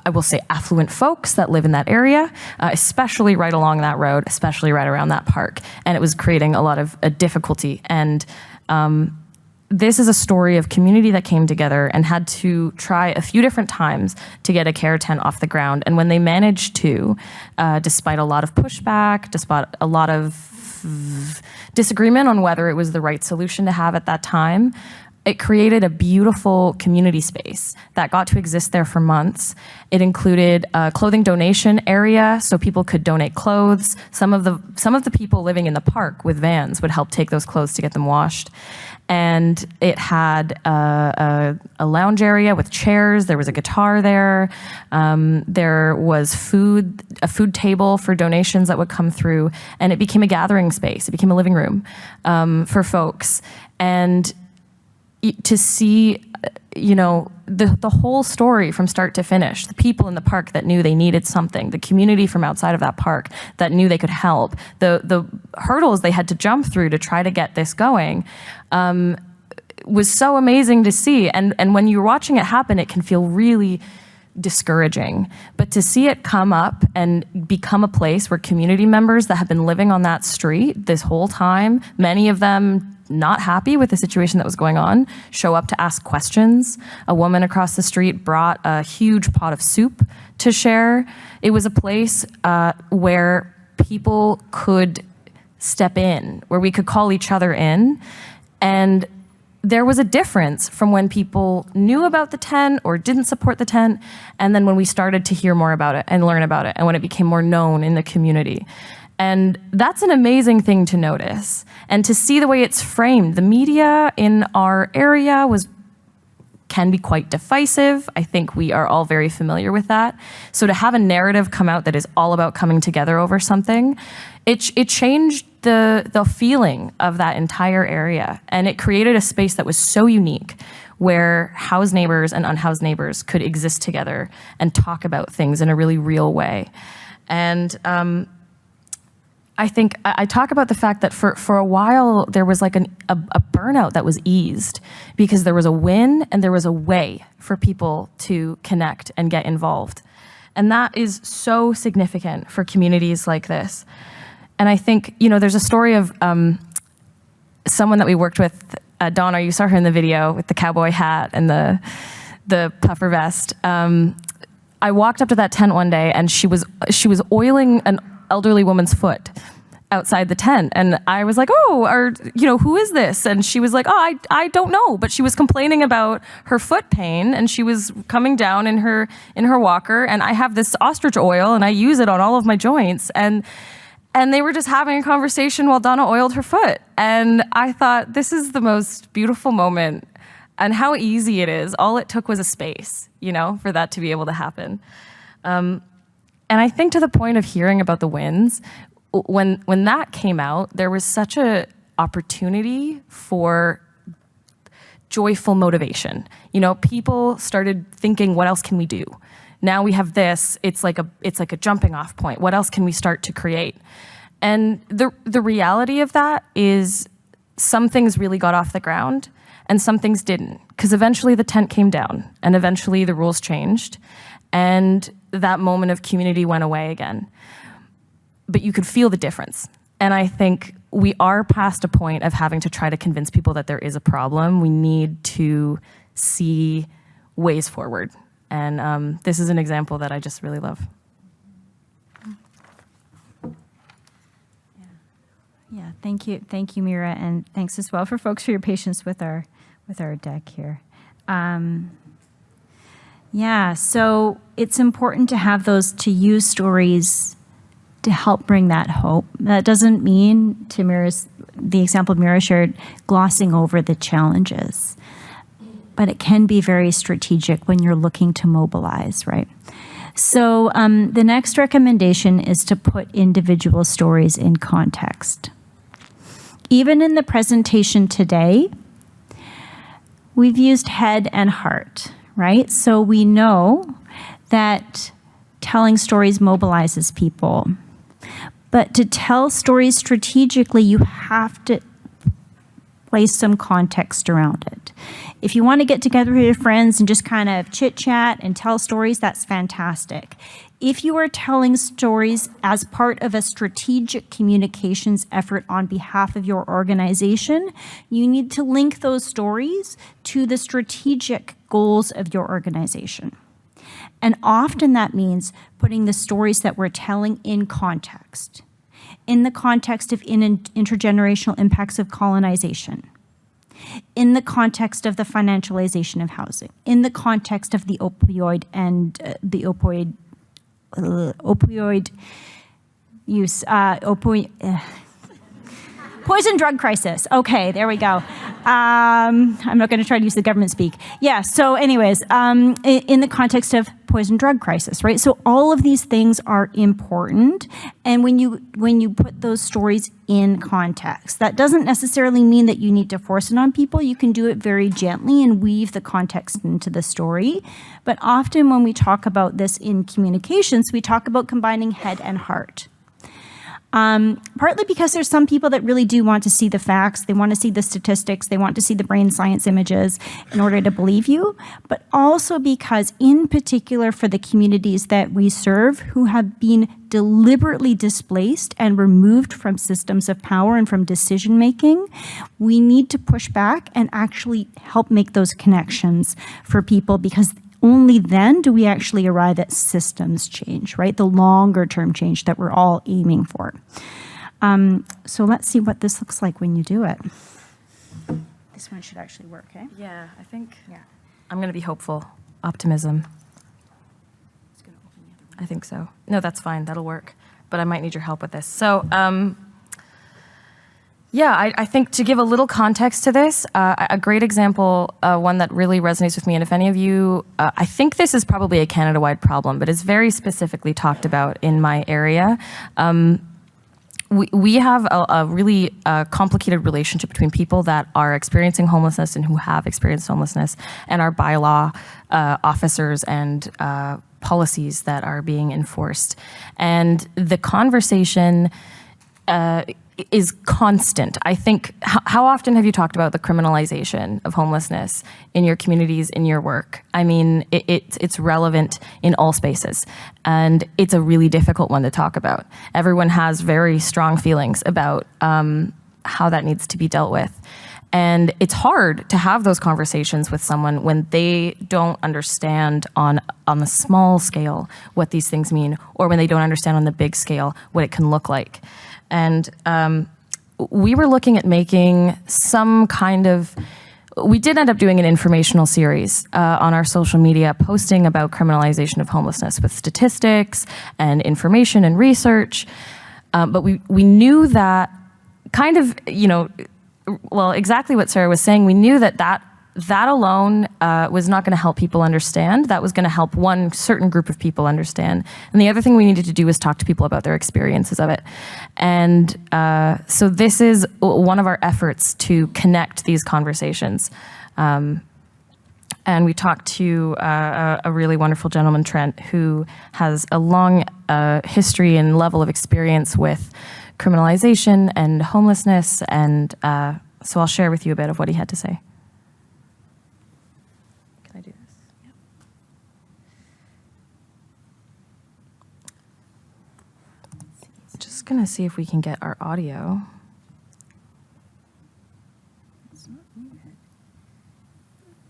I will say affluent folks that live in that area, especially right along that road, especially right around that park. And it was creating a lot of difficulty. And this is a story of community that came together and had to try a few different times to get a care tent off the ground. And when they managed to, despite a lot of pushback, despite a lot of disagreement on whether it was the right solution to have at that time, it created a beautiful community space that got to exist there for months. It included a clothing donation area so people could donate clothes. Some of the people living in the park with vans would help take those clothes to get them washed. And it had a lounge area with chairs. There was a guitar there. There was a food table for donations that would come through. And it became a gathering space. It became a living room for folks. And to see, the whole story from start to finish, the people in the park that knew they needed something, the community from outside of that park that knew they could help, the hurdles they had to jump through to try to get this going, was so amazing to see. And when you're watching it happen, it can feel really discouraging. But to see it come up and become a place where community members that have been living on that street this whole time, many of them not happy with the situation that was going on, show up to ask questions. A woman across the street brought a huge pot of soup to share. It was a place where people could step in, where we could call each other in. And there was a difference from when people knew about the tent or didn't support the tent, and then when we started to hear more about it and learn about it, and when it became more known in the community. And that's an amazing thing to notice. And to see the way it's framed. The media in our area can be quite divisive. I think we are all very familiar with that. So to have a narrative come out that is all about coming together over something, it changed the feeling of that entire area. And it created a space that was so unique where housed neighbors and unhoused neighbors could exist together and talk about things in a really real way. And I think I talk about the fact that for a while there was like a burnout that was eased because there was a win and there was a way for people to connect and get involved. And that is so significant for communities like this. And I think, there's a story of someone that we worked with, Donna, you saw her in the video with the cowboy hat and the puffer vest. I walked up to that tent one day and she was oiling an elderly woman's foot outside the tent. And I was like, who is this? And she was like, I don't know. But she was complaining about her foot pain and she was coming down in her walker. And I have this ostrich oil and I use it on all of my joints. And they were just having a conversation while Donna oiled her foot. And I thought, this is the most beautiful moment and how easy it is. All it took was a space, for that to be able to happen. And I think to the point of hearing about the wins, when that came out, there was such a opportunity for joyful motivation. People started thinking, what else can we do? Now we have this, it's like a jumping off point. What else can we start to create? And the reality of that is some things really got off the ground and some things didn't, because eventually the tent came down and eventually the rules changed and that moment of community went away again. But you could feel the difference. And I think we are past a point of having to try to convince people that there is a problem. We need to see ways forward. And this is an example that I just really love. Yeah, thank you, Meera, and thanks as well for folks for your patience with our deck here. Yeah, so it's important to have those, to use stories to help bring that hope. That doesn't mean, to the example Meera shared, glossing over the challenges, but it can be very strategic when you're looking to mobilize, right? So the next recommendation is to put individual stories in context. Even in the presentation today, we've used head and heart, right? So we know that telling stories mobilizes people. But to tell stories strategically, you have to place some context around it. If you want to get together with your friends and just kind of chit-chat and tell stories, that's fantastic. If you are telling stories as part of a strategic communications effort on behalf of your organization, you need to link those stories to the strategic goals of your organization. And often that means putting the stories that we're telling in context the context of intergenerational impacts of colonization, in the context of the financialization of housing, in the context of the opioid use, poison drug crisis. Okay, there we go. I'm not going to try to use the government speak. Yeah, so anyways, in the context of poison drug crisis, right? So all of these things are important. And when you put those stories in context, that doesn't necessarily mean that you need to force it on people. You can do it very gently and weave the context into the story. But often when we talk about this in communications, we talk about combining head and heart. Partly because there's some people that really do want to see the facts, they want to see the statistics, they want to see the brain science images in order to believe you, but also because in particular for the communities that we serve who have been deliberately displaced and removed from systems of power and from decision making, we need to push back and actually help make those connections for people, because only then do we actually arrive at systems change, right? The longer term change that we're all aiming for. So let's see what this looks like when you do it. This one should actually work, eh? Yeah, I think I'm going to be hopeful. Optimism. I think so. No, that's fine. That'll work. But I might need your help with this. So, I think to give a little context to this, a great example, one that really resonates with me, and if any of you, I think this is probably a Canada-wide problem, but it's very specifically talked about in my area. We have a really complicated relationship between people that are experiencing homelessness and who have experienced homelessness, and our bylaw officers and policies that are being enforced. And the conversation is constant. I think, how often have you talked about the criminalization of homelessness in your communities, in your work? I mean, it's relevant in all spaces, and it's a really difficult one to talk about. Everyone has very strong feelings about how that needs to be dealt with. And it's hard to have those conversations with someone when they don't understand on the small scale what these things mean, or when they don't understand on the big scale what it can look like. And we were looking at making some kind of, we did end up doing an informational series on our social media, posting about criminalization of homelessness with statistics and information and research. But we knew that kind of, well, exactly what Sara was saying, we knew that alone was not going to help people understand. That was going to help one certain group of people understand. And the other thing we needed to do was talk to people about their experiences of it. And so this is one of our efforts to connect these conversations. And we talked to a really wonderful gentleman, Trent, who has a long history and level of experience with criminalization and homelessness. And so I'll share with you a bit of what he had to say. Can I do this? Yep. Just gonna see if we can get our audio. It's not muted.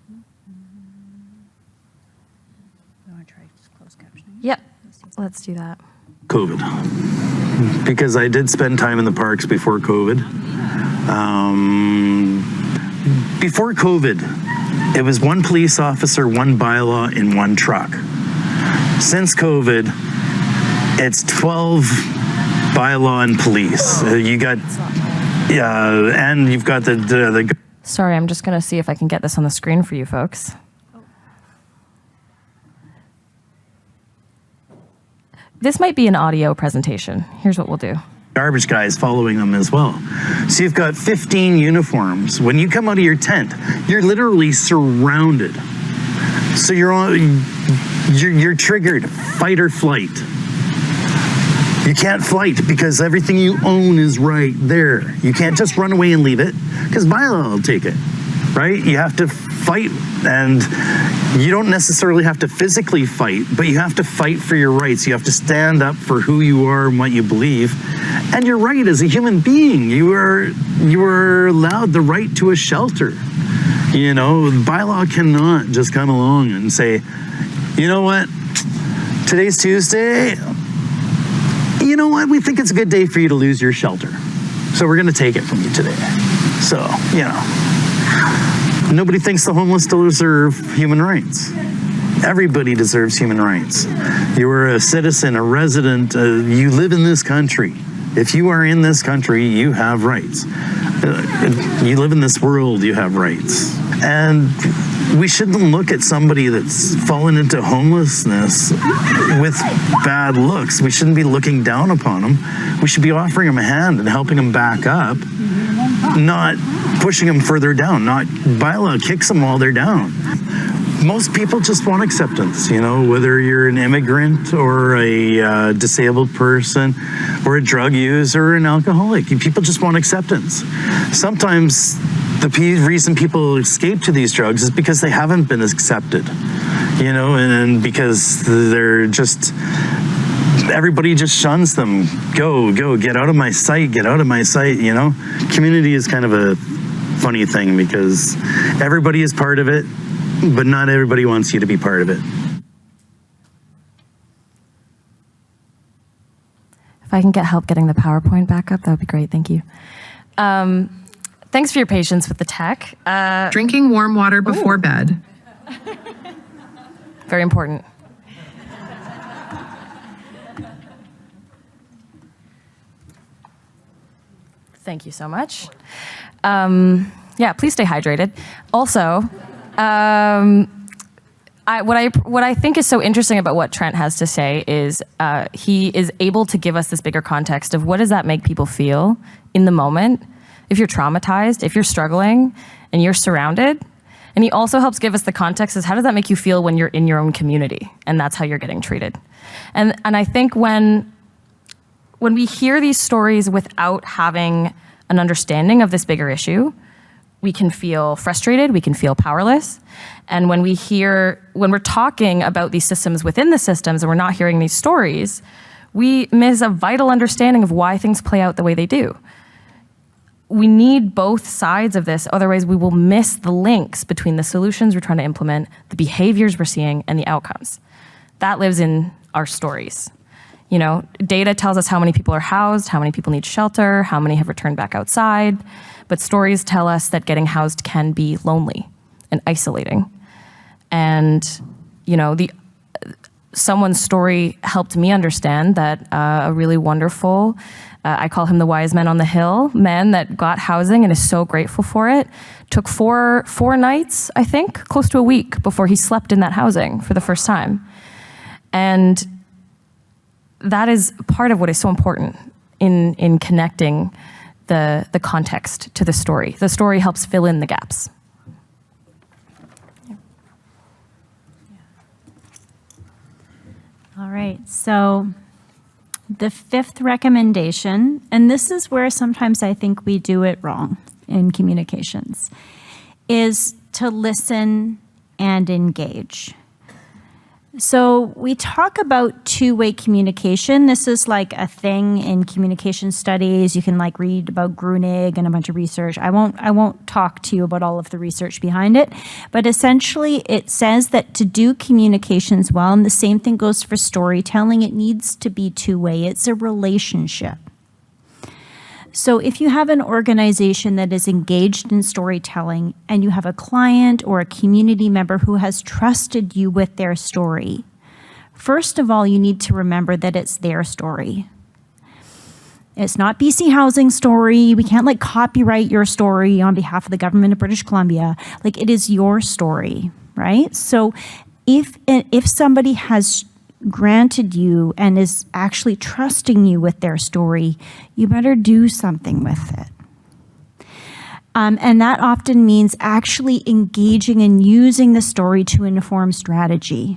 You want to try closed captioning? Yep, let's do that. COVID. because I did spend time in the parks before COVID. Before COVID, it was one police officer, one bylaw in one truck. Since COVID, it's 12 bylaw and police. You got, and you've got the. Sorry, I'm just going to see if I can get this on the screen for you folks. This might be an audio presentation. Here's what we'll do. Garbage guys following them as well. So you've got 15 uniforms. When you come out of your tent, you're literally surrounded. So you're triggered, fight or flight. You can't fight because everything you own is right there. You can't just run away and leave it because bylaw will take it, right? You have to fight, and you don't necessarily have to physically fight, but you have to fight for your rights. You have to stand up for who you are and what you believe. And you're right, as a human being, you are allowed the right to a shelter. You know, bylaw cannot just come along and say, you know what, today's Tuesday, you know what, we think it's a good day for you to lose your shelter. So we're gonna take it from you today. So, you know, nobody thinks the homeless deserve human rights. Everybody deserves human rights. You are a citizen, a resident, you live in this country. If you are in this country, you have rights. You live in this world, you have rights. And we shouldn't look at somebody that's fallen into homelessness with bad looks. We shouldn't be looking down upon them. We should be offering them a hand and helping them back up, not pushing them further down, not bylaw kicks them while they're down. Most people just want acceptance, you know, whether you're an immigrant or a disabled person or a drug user or an alcoholic. People just want acceptance. Sometimes the reason people escape to these drugs is because they haven't been accepted, you know, and because they're just, everybody just shuns them. Go, get out of my sight, you know. Community is kind of a funny thing because everybody is part of it, but not everybody wants you to be part of it. If I can get help getting the PowerPoint back up, that would be great. Thank you. Thanks for your patience with the tech. Drinking warm water before bed. Very important. Thank you so much. Yeah, please stay hydrated. Also, what I think is so interesting about what Trent has to say is he is able to give us this bigger context of what does that make people feel in the moment, if you're traumatized, if you're struggling, and you're surrounded. And he also helps give us the context as how does that make you feel when you're in your own community, and that's how you're getting treated. And I think when we hear these stories without having an understanding of this bigger issue, we can feel frustrated, we can feel powerless. And when we're talking about these systems within the systems and we're not hearing these stories, we miss a vital understanding of why things play out the way they do. We need both sides of this, otherwise we will miss the links between the solutions we're trying to implement, the behaviors we're seeing, and the outcomes. That lives in our stories. You know, data tells us how many people are housed, how many people need shelter, how many have returned back outside, but stories tell us that getting housed can be lonely and isolating. And, you know, someone's story helped me understand that a really wonderful, I call him the wise man on the hill, man that got housing and is so grateful for it, took four nights, I think, close to a week before he slept in that housing for the first time. And that is part of what is so important in connecting the context to the story. The story helps fill in the gaps. All right, so the fifth recommendation, and this is where sometimes I think we do it wrong in communications, is to listen and engage. So we talk about two-way communication. This is like a thing in communication studies. You can like read about Grunig and a bunch of research. I won't talk to you about all of the research behind it, but essentially it says that to do communications well, and the same thing goes for storytelling, it needs to be two-way. It's a relationship. So if you have an organization that is engaged in storytelling and you have a client or a community member who has trusted you with their story, first of all, you need to remember that it's their story. It's not BC Housing story. We can't like copyright your story on behalf of the government of British Columbia. Like, it is your story, right? So if somebody has granted you and is actually trusting you with their story, you better do something with it. And that often means actually engaging and using the story to inform strategy.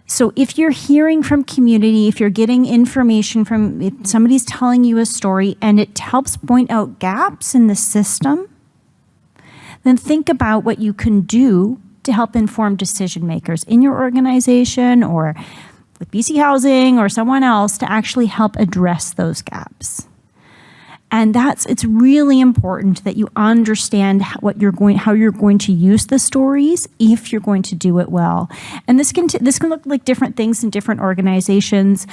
So if you're hearing from community, if you're getting information from, if somebody's telling you a story and it helps point out gaps in the system, then think about what you can do to help inform decision makers in your organization or with BC Housing or someone else to actually help address those gaps. And it's really important that you understand how you're going to use the stories if you're going to do it well. And this can look like different things in different organizations.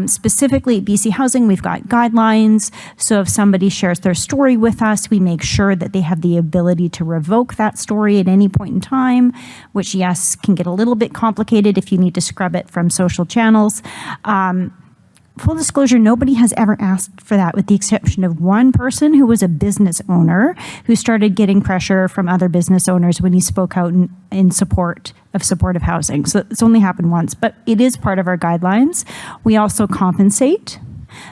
Specifically at BC Housing, we've got guidelines. So if somebody shares their story with us, we make sure that they have the ability to revoke that story at any point in time, which, yes, can get a little bit complicated if you need to scrub it from social channels. Full disclosure, nobody has ever asked for that with the exception of one person who was a business owner who started getting pressure from other business owners when he spoke out in support of supportive housing. So it's only happened once, but it is part of our guidelines. We also compensate.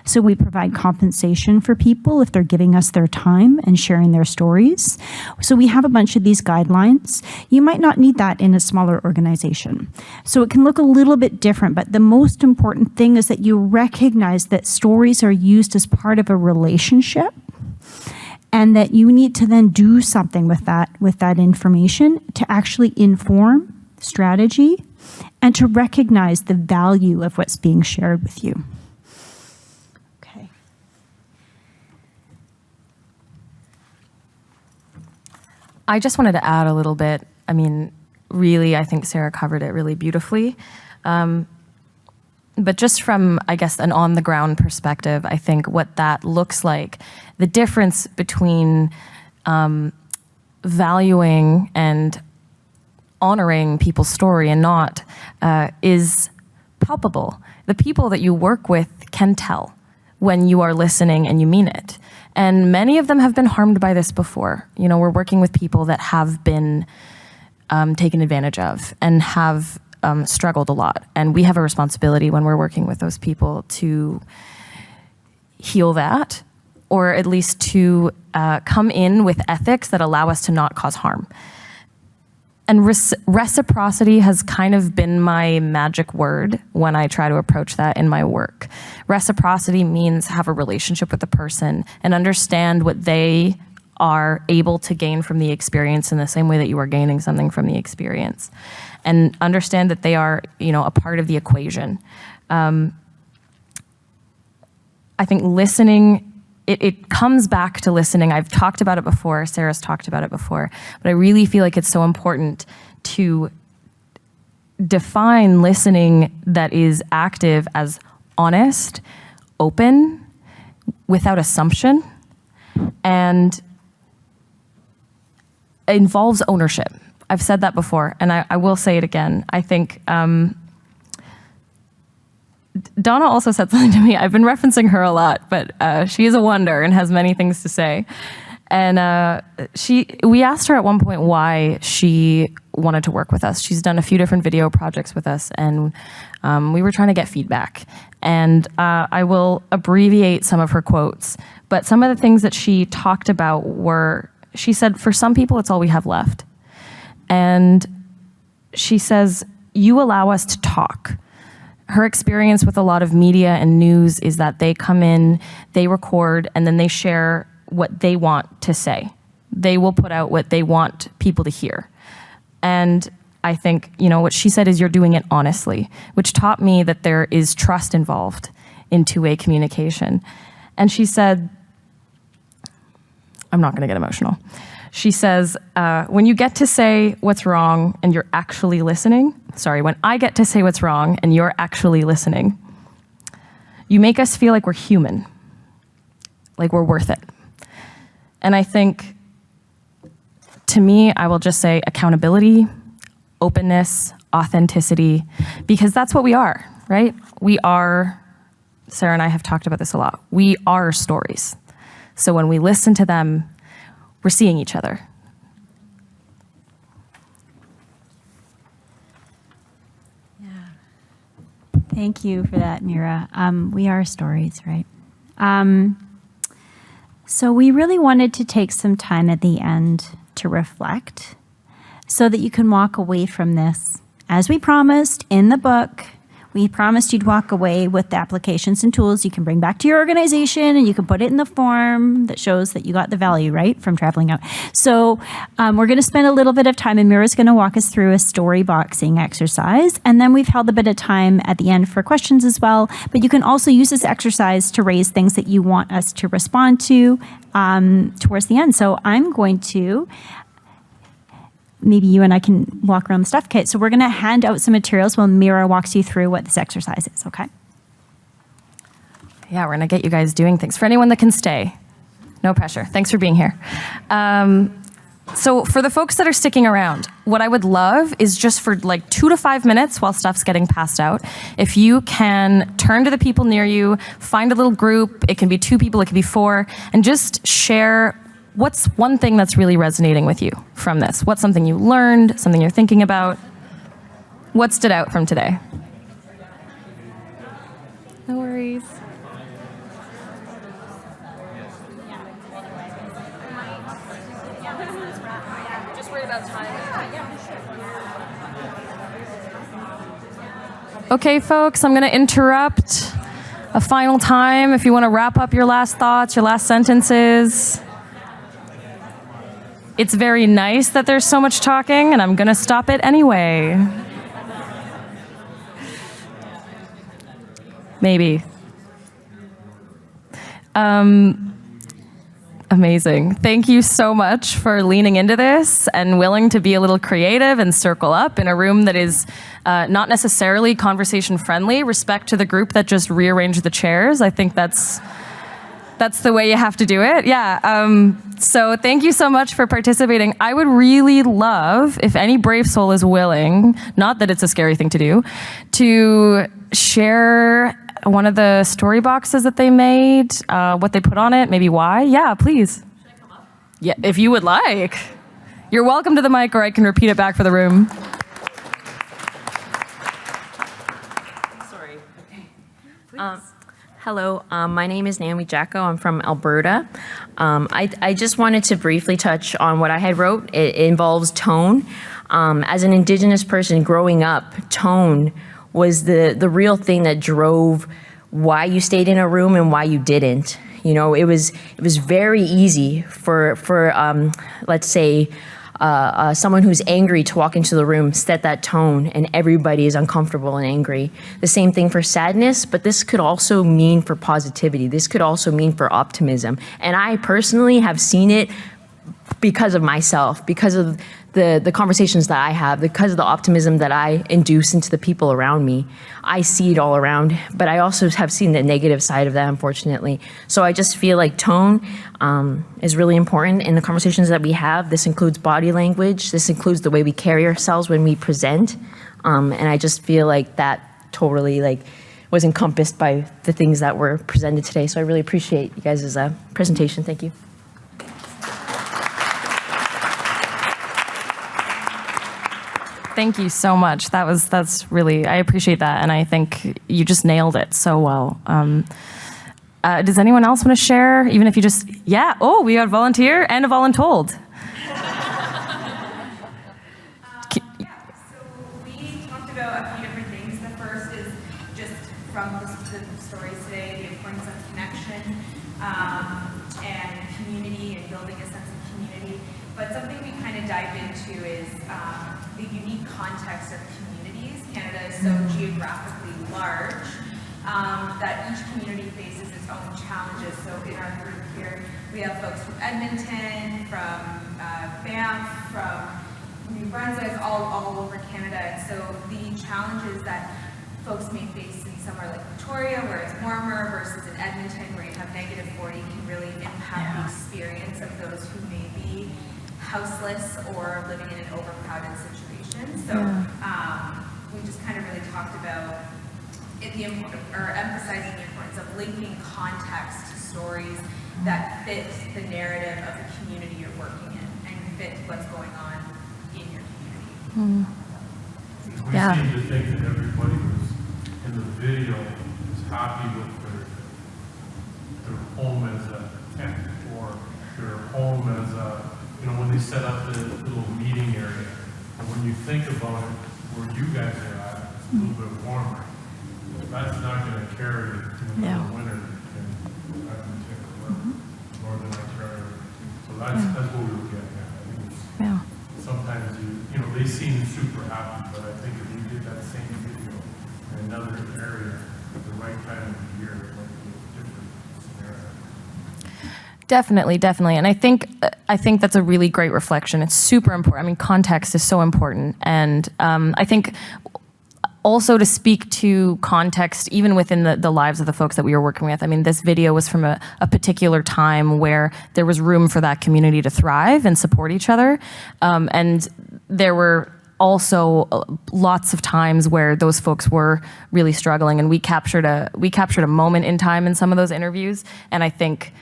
So we provide compensation for people if they're giving us their time and sharing their stories. So we have a bunch of these guidelines. You might not need that in a smaller organization. So it can look a little bit different, but the most important thing is that you recognize that stories are used as part of a relationship and that you need to then do something with that information to actually inform strategy and to recognize the value of what's being shared with you. I just wanted to add a little bit. I mean, really, I think Sara covered it really beautifully. But just from, I guess, an on-the-ground perspective, I think what that looks like, the difference between valuing and honoring people's story and not is palpable. The people that you work with can tell when you are listening and you mean it. And many of them have been harmed by this before. You know, we're working with people that have been taken advantage of and have struggled a lot. And we have a responsibility when we're working with those people to heal that, or at least to come in with ethics that allow us to not cause harm. And reciprocity has kind of been my magic word when I try to approach that in my work. Reciprocity means have a relationship with the person and understand what they are able to gain from the experience in the same way that you are gaining something from the experience. And understand that they are, you know, a part of the equation. I think listening, it comes back to listening. I've talked about it before, Sara's talked about it before, but I really feel like it's so important to define listening that is active as honest, open, without assumption, and involves ownership. I've said that before, and I will say it again. I think Donna also said something to me. I've been referencing her a lot, but she is a wonder and has many things to say. And we asked her at one point why she wanted to work with us. She's done a few different video projects with us, and we were trying to get feedback. And I will abbreviate some of her quotes, but some of the things that she talked about were, she said, for some people, it's all we have left. And she says, you allow us to talk. Her experience with a lot of media and news is that they come in, they record, and then they share what they want to say. They will put out what they want people to hear. And I think, what she said is you're doing it honestly, which taught me that there is trust involved in two-way communication. And she said, I'm not going to get emotional. She says, when you get to say what's wrong and you're actually listening, when I get to say what's wrong and you're actually listening, you make us feel like we're human, like we're worth it. And I think, to me, I will just say accountability, openness, authenticity, because that's what we are, right? We are, Sara and I have talked about this a lot, we are stories. So when we listen to them, we're seeing each other. Thank you for that, Meera. We are stories, right? So we really wanted to take some time at the end to reflect so that you can walk away from this. As we promised in the book, we promised you'd walk away with the applications and tools you can bring back to your organization, and you can put it in the form that shows that you got the value, right, from traveling out. So we're going to spend a little bit of time, and Meera's going to walk us through a story boxing exercise, and then we've held a bit of time at the end for questions as well. But you can also use this exercise to raise things that you want us to respond to towards the end. So I'm going to, maybe you and I can walk around the stuff kit. So we're going to hand out some materials while Meera walks you through what this exercise is, okay? Yeah, we're going to get you guys doing things. For anyone that can stay, no pressure. Thanks for being here. So for the folks that are sticking around, what I would love is just for like 2 to 5 minutes while stuff's getting passed out, if you can turn to the people near you, find a little group, it can be 2 people, it can be 4, and just share what's one thing that's really resonating with you from this? What's something you learned, something you're thinking about? What stood out from today? No worries. Just worry about time. Okay, folks, I'm going to interrupt a final time if you want to wrap up your last thoughts, your last sentences. It's very nice that there's so much talking, and I'm going to stop it anyway. Maybe. Amazing. Thank you so much for leaning into this and willing to be a little creative and circle up in a room that is not necessarily conversation friendly. Respect to the group that just rearranged the chairs. I think that's the way you have to do it. Yeah. So thank you so much for participating. I would really love, if any brave soul is willing, not that it's a scary thing to do, to share one of the story boxes that they made, what they put on it, maybe why. Yeah, please. Should I come up? Yeah, if you would like. You're welcome to the mic, or I can repeat it back for the room. Sorry. Okay. Hello, my name is Naomi Jacko. I'm from Alberta. I just wanted to briefly touch on what I had wrote. It involves tone. As an Indigenous person growing up, tone was the real thing that drove why you stayed in a room and why you didn't. You know, it was very easy for let's say, someone who's angry to walk into the room, set that tone, and everybody is uncomfortable and angry. The same thing for sadness, but this could also mean for positivity. This could also mean for optimism. And I personally have seen it because of myself, because of the conversations that I have, because of the optimism that I induce into the people around me. I see it all around, but I also have seen the negative side of that, unfortunately. So I just feel like tone is really important in the conversations that we have. This includes body language. This includes the way we carry ourselves when we present. And I just feel like that totally was encompassed by the things that were presented today. So I really appreciate you guys' presentation. Thank you. Thank you so much. That's really, I appreciate that, and I think you just nailed it so well. Does anyone else want to share? Even if you just, yeah. Oh, we got a volunteer and a voluntold. So we talked about a few different things. The first is just from the stories today, the importance of connection and community and building a sense of community. But something we kind of dived into is the unique context of communities. Canada is so geographically large that each community faces its own challenges. So in our group here, we have folks from Edmonton, from Banff, from New Brunswick, all over Canada. And so the challenges that folks may face in somewhere like Victoria, where it's warmer, versus in Edmonton, where you have -40, can really impact the experience of those who may be houseless or living in an overcrowded situation. So we just kind of really talked about emphasizing the importance of linking context to stories that fit the narrative of the community you're working in and fit what's going on in your community. We seem to think that everybody was in the video is happy with their home as a tent, or their home as a, when they set up the little meeting area. And when you think about it, where you guys are at, it's a little bit warmer. That's not going to carry in the winter in Northern Ontario. So that's what we were getting at. I think it's, sometimes they seem super happy, but I think if you did that same video in another area at the right time of the year, it might be a different scenario. Definitely. And I think that's a really great reflection. It's super important. I mean, context is so important. And I think also to speak to context, even within the lives of the folks that we were working with. I mean, this video was from a particular time where there was room for that community to thrive and support each other. And there were also lots of times where those folks were really struggling, and we captured a moment in time in some of those interviews. And I think,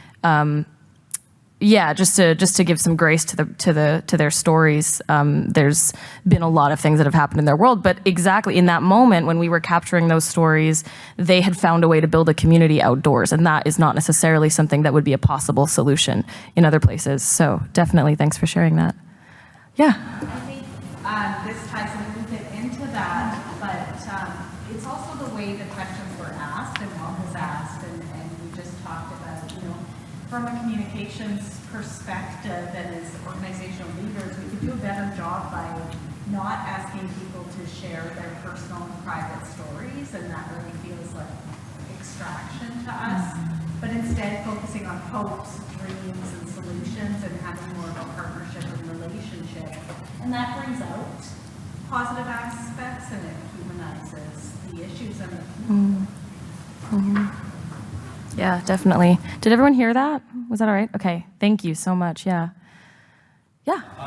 just to give some grace to their stories. There's been a lot of things that have happened in their world, but exactly in that moment when we were capturing those stories, they had found a way to build a community outdoors, and that is not necessarily something that would be a possible solution in other places. So definitely, thanks for sharing that. Yeah. I think this ties a little bit into that, but it's also the way the questions were asked and what was asked, and we just talked about, from a communications perspective and as organizational leaders, we could do a better job by not asking people to share their personal and private stories, and that really feels like extraction to us, but instead focusing on hopes, dreams, and solutions, and having more of a partnership and relationship. And that brings out positive aspects, and it humanizes the issues and the community. Yeah, definitely. Did everyone hear that? Was that all right? Okay, thank you so much. Yeah,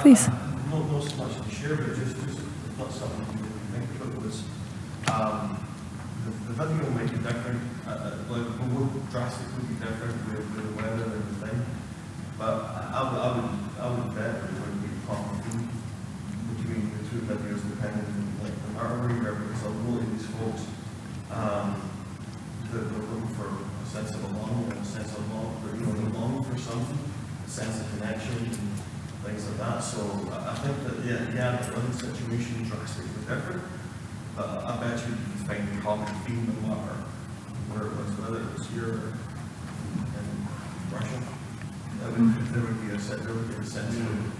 please. Not so much to share, but just not something you think about was the video might be different, would drastically be different with the weather and the thing. But I would bet that it would be a common theme between the two videos, depending on the matter where because a lot of these folks, they're looking for a sense of belonging, a sense of love, they're longing for something, a sense of connection and things like that. So I think that the living situation is drastically different, but I bet you can find a common theme no matter where it was, whether it was here in Russia. There would be a sense of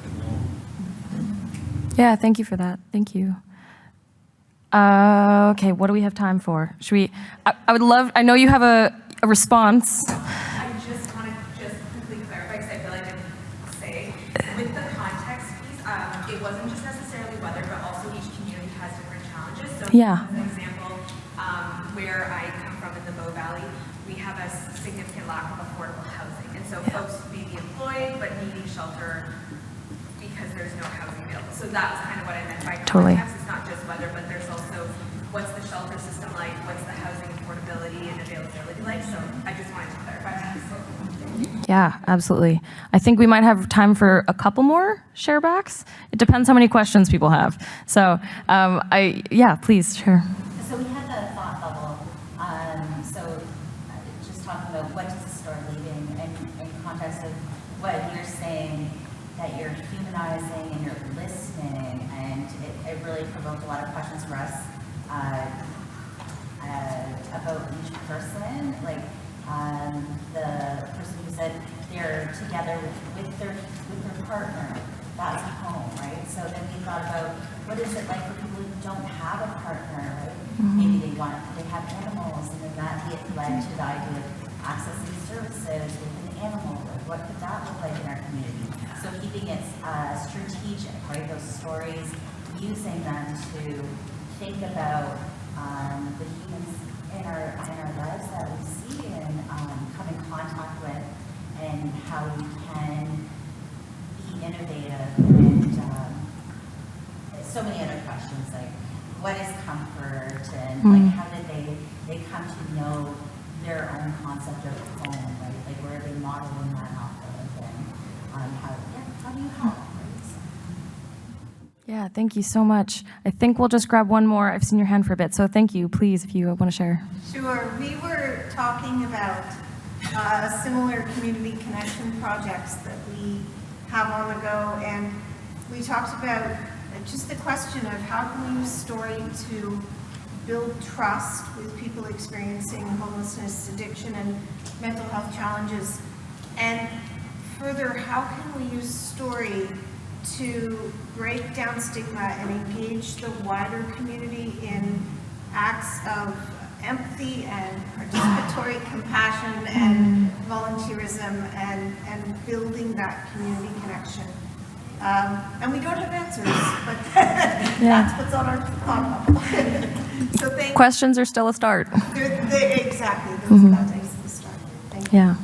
belonging. Yeah, thank you for that. Thank you. Okay, what do we have time for? Should we? I would love. I know you have a response. I just want to quickly clarify, because I feel like I didn't say with the context piece. It wasn't just necessarily weather, but also each community has different challenges. So, as an example, where I come from in the Bow Valley, we have a significant lack of affordable housing, and so folks may be employed but needing shelter because there's no housing available. So that's kind of what I meant by context. It's not just weather, but there's also what's the shelter system like, what's the housing affordability and availability like. So I just wanted to clarify that. Yeah, absolutely. I think we might have time for a couple more sharebacks. It depends how many questions people have. So, please, sure. So we had the thought bubble. So just talking about what does the story leaving in context of what you're saying, that you're humanizing and you're listening, and it really provoked a lot of questions for us about each person. Like the person who said they're together with their partner, that's home, right? So then we thought about what is it like for people who don't have a partner, right? Maybe they have animals, and then that led to the idea of accessing services with an animal. Like what could that look like in our community? So keeping it strategic, right? Those stories, using them to think about the humans in our lives that we see and come in contact with, and how we can be innovative, and so many other questions like what is comfort, and like how did they come to know their own concept of home, right? Like where are they modeling that off of, and how do you help? Yeah, thank you so much. I think we'll just grab one more. I've seen your hand for a bit, so thank you. Please, if you want to share. Sure. We were talking about similar community connection projects that we have on the go, and we talked about just the question of how can we use story to build trust with people experiencing homelessness, addiction, and mental health challenges, and further, how can we use story to break down stigma and engage the wider community in acts of empathy and participatory compassion and volunteerism, and building that community connection. And we don't have answers, but that's what's on our pop-up. So Questions are still a start. Exactly. That is the start. Thank you. Yeah,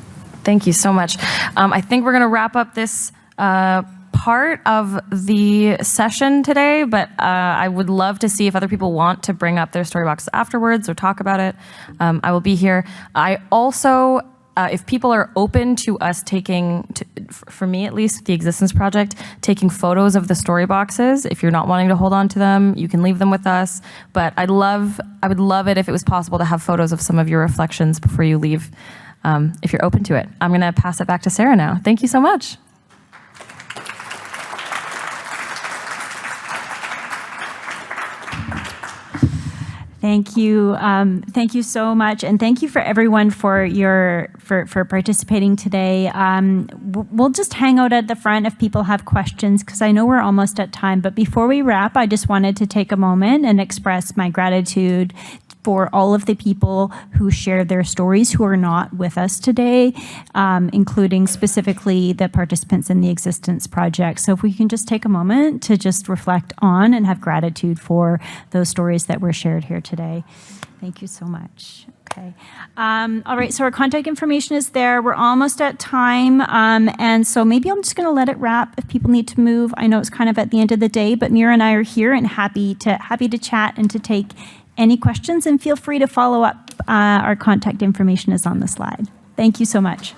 thank you so much. I think we're going to wrap up this part of the session today, but I would love to see if other people want to bring up their story boxes afterwards or talk about it. I will be here. I also, if people are open to us taking, for me at least, the Existence Project, taking photos of the story boxes, if you're not wanting to hold on to them, you can leave them with us. But I would love it if it was possible to have photos of some of your reflections before you leave, if you're open to it. I'm going to pass it back to Sara now. Thank you so much. Thank you. Thank you so much. And thank you for everyone for participating today. We'll just hang out at the front if people have questions, because I know we're almost at time. But before we wrap, I just wanted to take a moment and express my gratitude for all of the people who shared their stories who are not with us today, including specifically the participants in the Existence Project. So if we can just take a moment to just reflect on and have gratitude for those stories that were shared here today. Thank you so much. Okay. All right, so our contact information is there. We're almost at time, and so maybe I'm just going to let it wrap if people need to move. I know it's kind of at the end of the day, but Meera and I are here and happy to chat and to take any questions, and feel free to follow up. Our contact information is on the slide. Thank you so much.